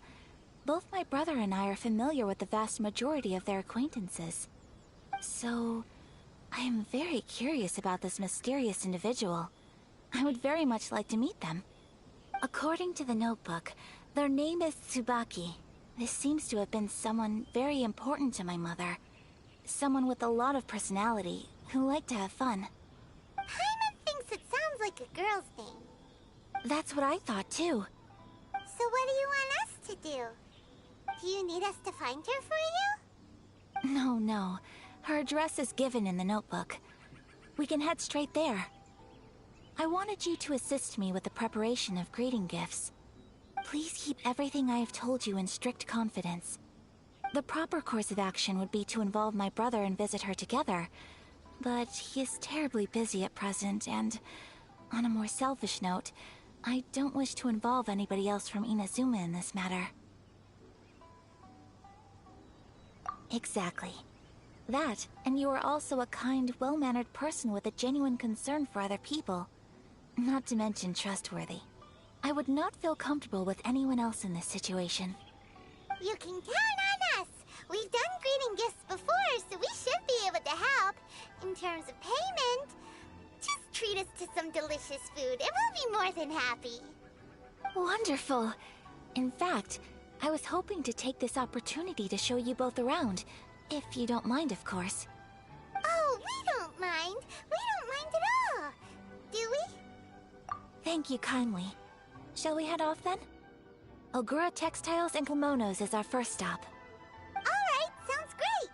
both my brother and I are familiar with the vast majority of their acquaintances. So, I am very curious about this mysterious individual. I would very much like to meet them. According to the notebook, their name is Tsubaki. This seems to have been someone very important to my mother. Someone with a lot of personality, who liked to have fun. Paimon thinks it sounds like a girl's name. That's what I thought too. So what do you want us to do? Do you need us to find her for you? No. Her address is given in the notebook. We can head straight there. I wanted you to assist me with the preparation of greeting gifts. Please keep everything I have told you in strict confidence. The proper course of action would be to involve my brother and visit her together, but he is terribly busy at present, and on a more selfish note, I don't wish to involve anybody else from Inazuma in this matter. Exactly. That, and you are also a kind, well-mannered person with a genuine concern for other people. Not to mention trustworthy. I would not feel comfortable with anyone else in this situation. You can count on us! We've done greeting gifts before, so we should be able to help. In terms of payment, just treat us to some delicious food and we'll be more than happy. Wonderful! In fact, I was hoping to take this opportunity to show you both around, if you don't mind, of course. Oh, we don't mind. We don't mind at all. Do we? Thank you kindly. Shall we head off then? Ogura Textiles and Kimonos is our first stop. Alright, sounds great!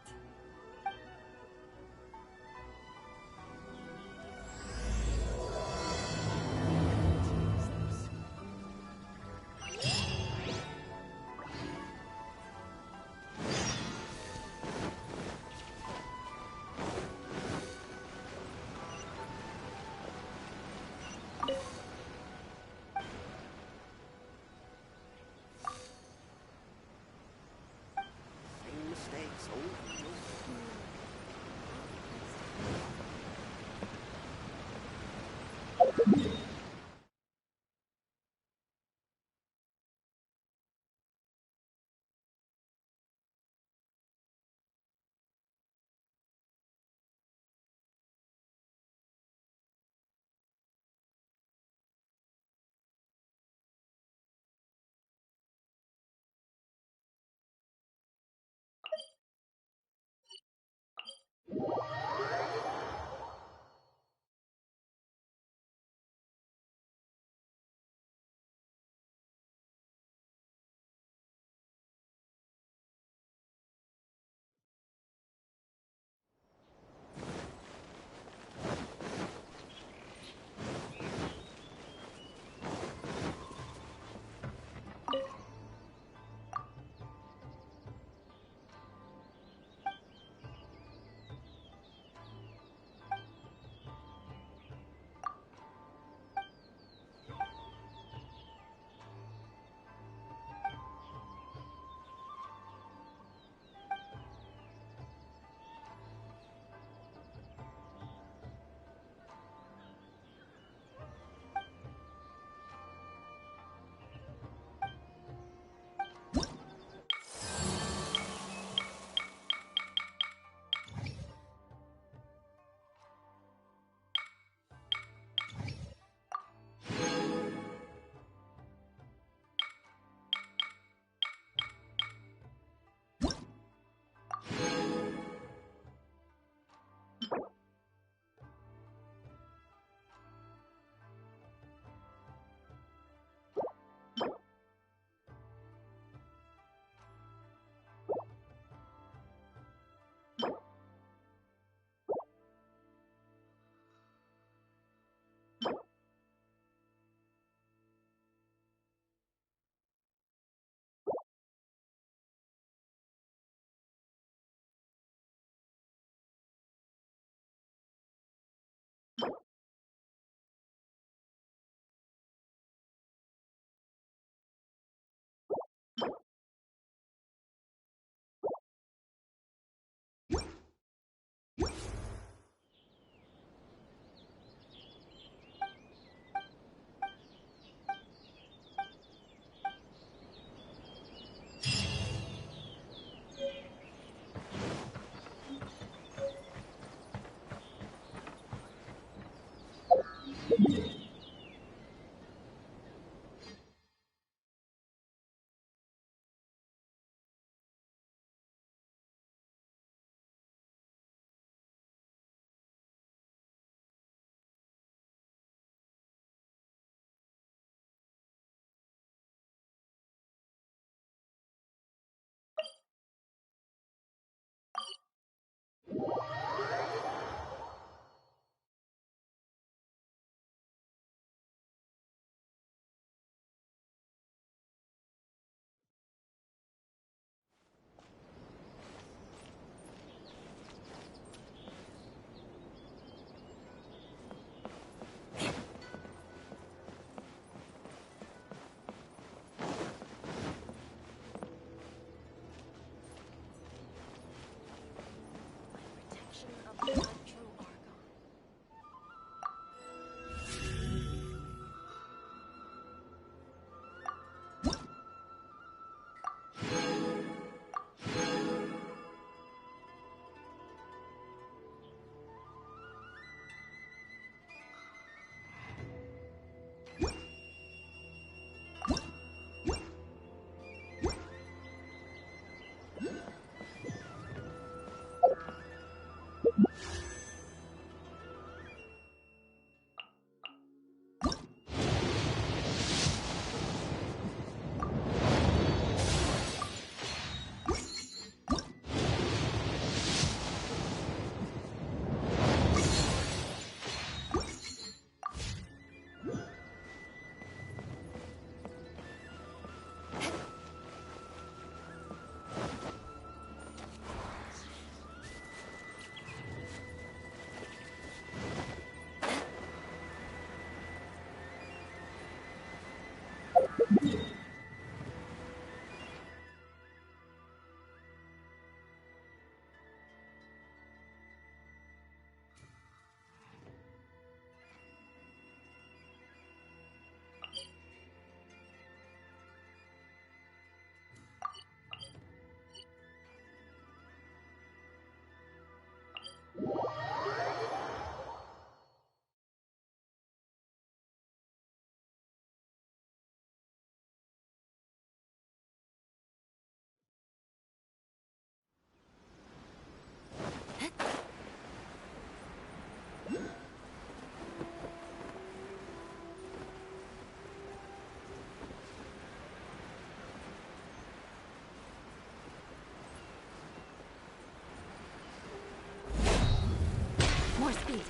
More speed.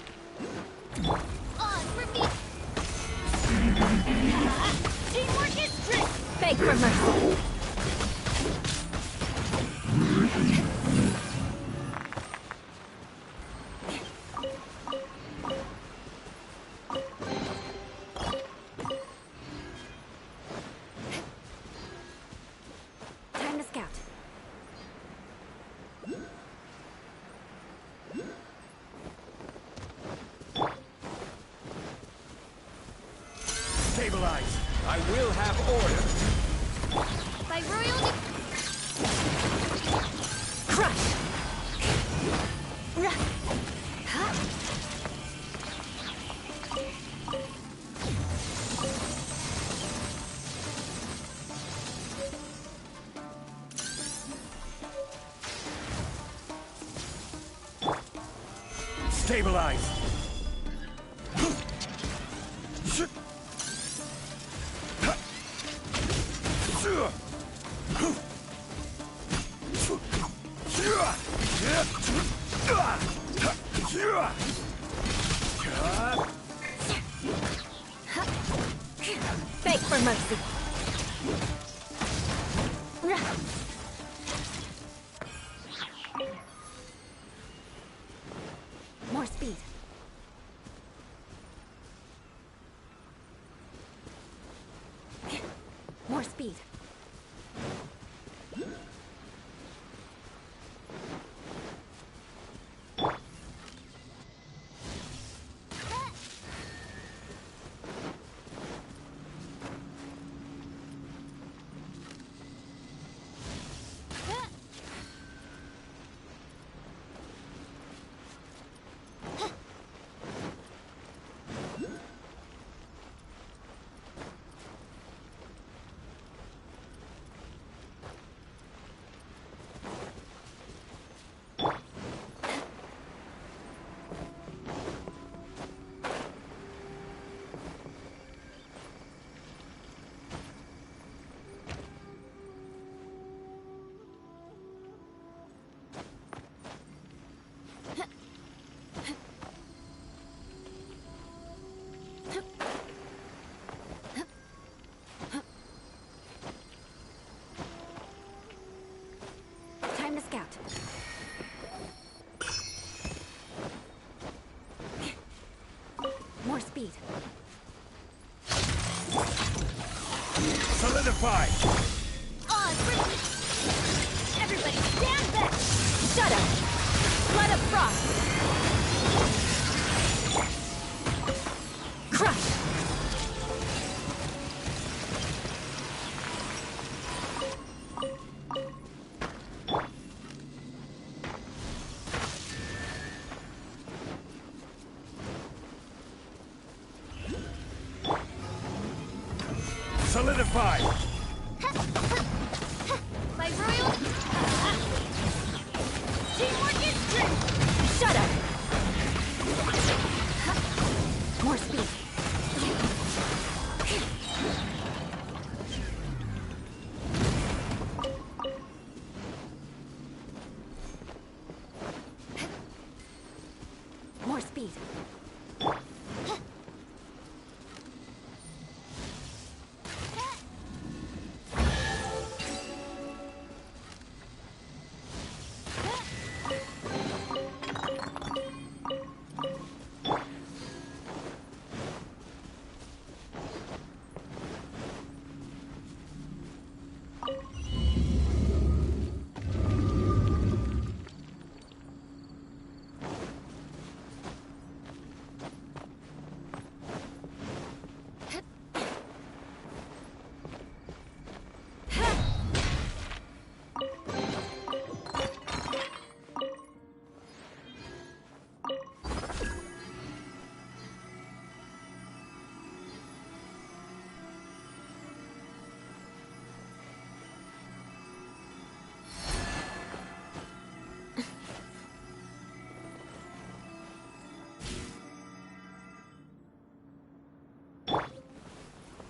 On for me! Teamwork is strength! Beg for mercy. Time to scout. Stabilize! I will have order! By royal Crush! Stabilize! Beg for mercy. More speed. More speed. Time to scout. More speed. Solidify! on for me! Everybody stand back! Shut up! Flood of frost! Crush! Solidify! My royal... Teamwork is strength! Shut up! More speed. More speed.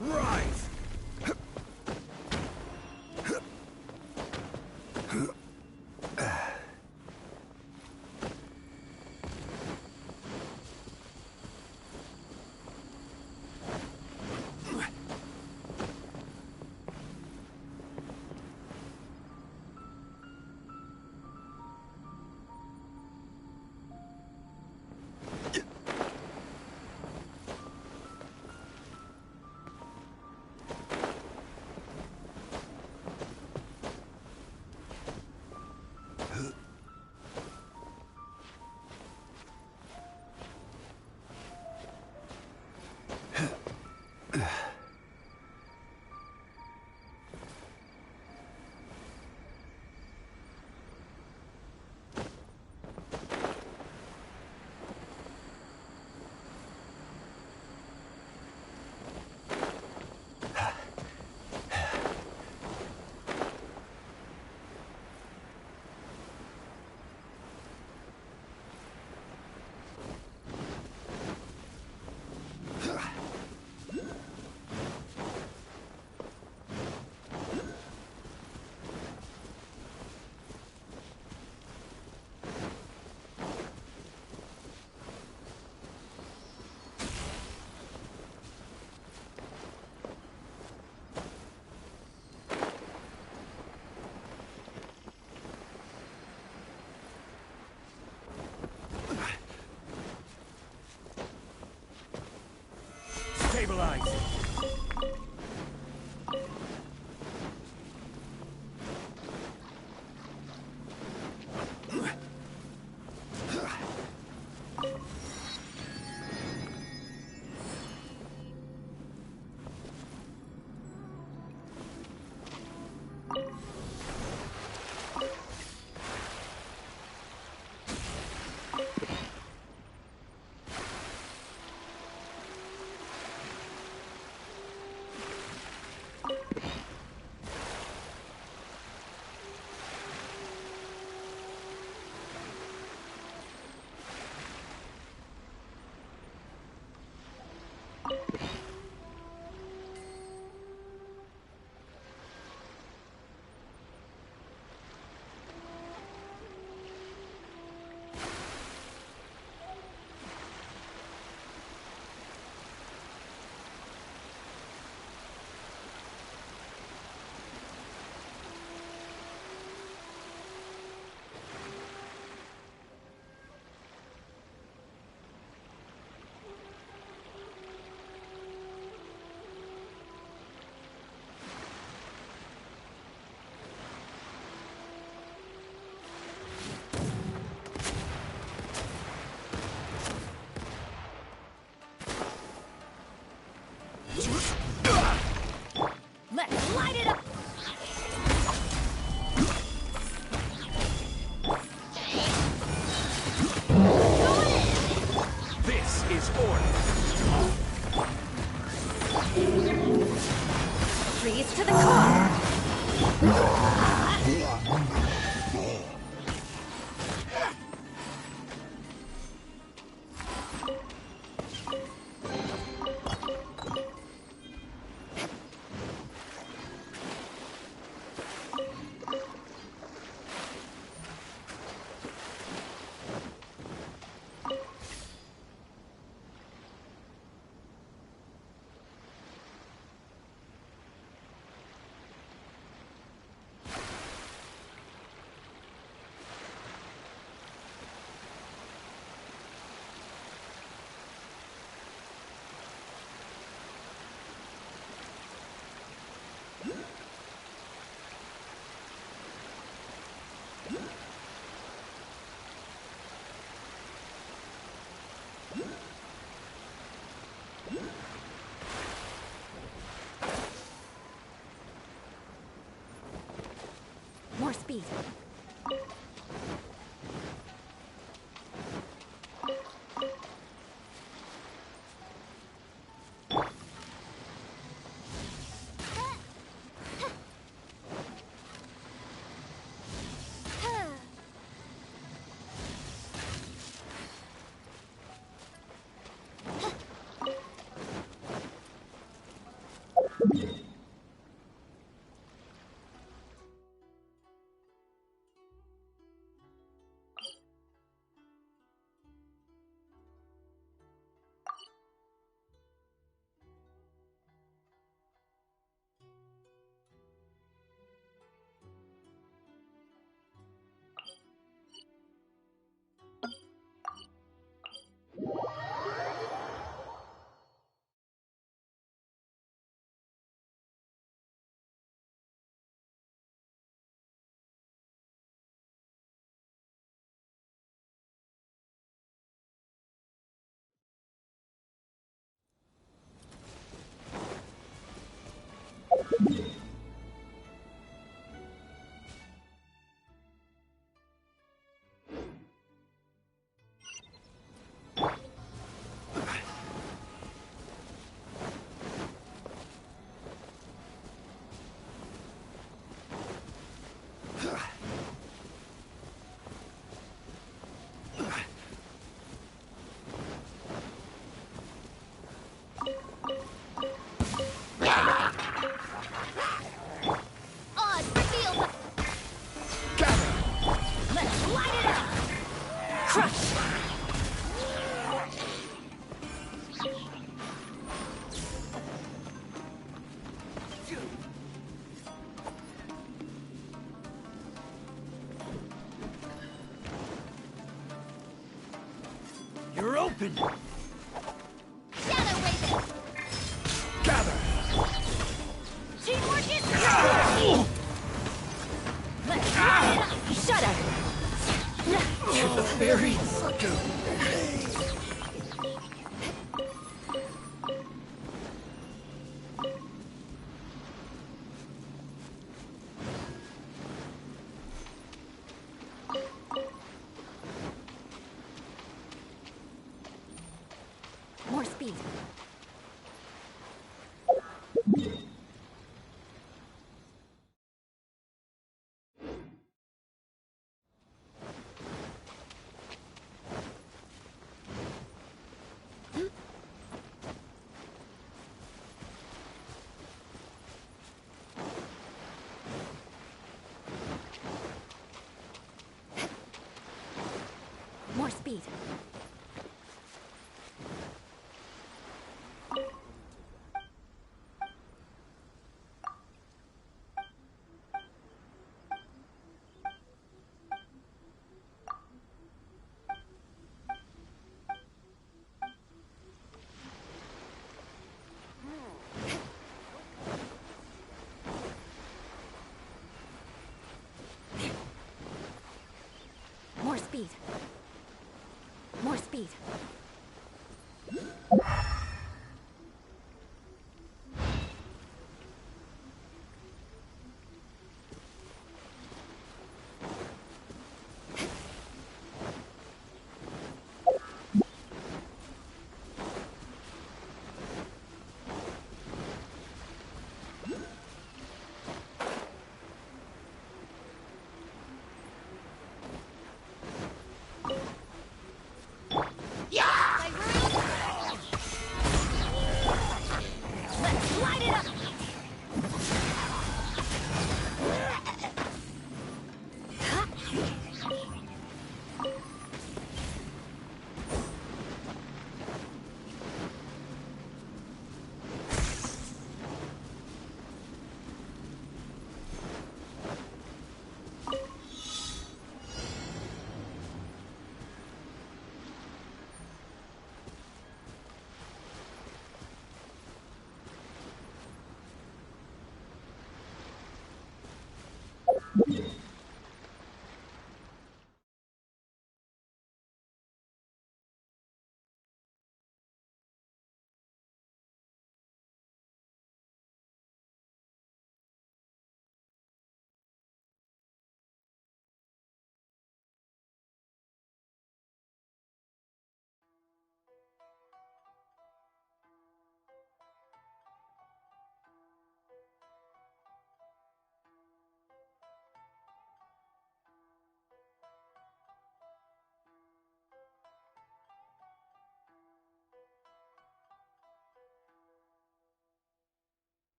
Rise! Stabilize! Let's light it up! This is order! Freeze to the core! More speed. You're open! Shadow Raven! More speed. More speed. More speed. More speed.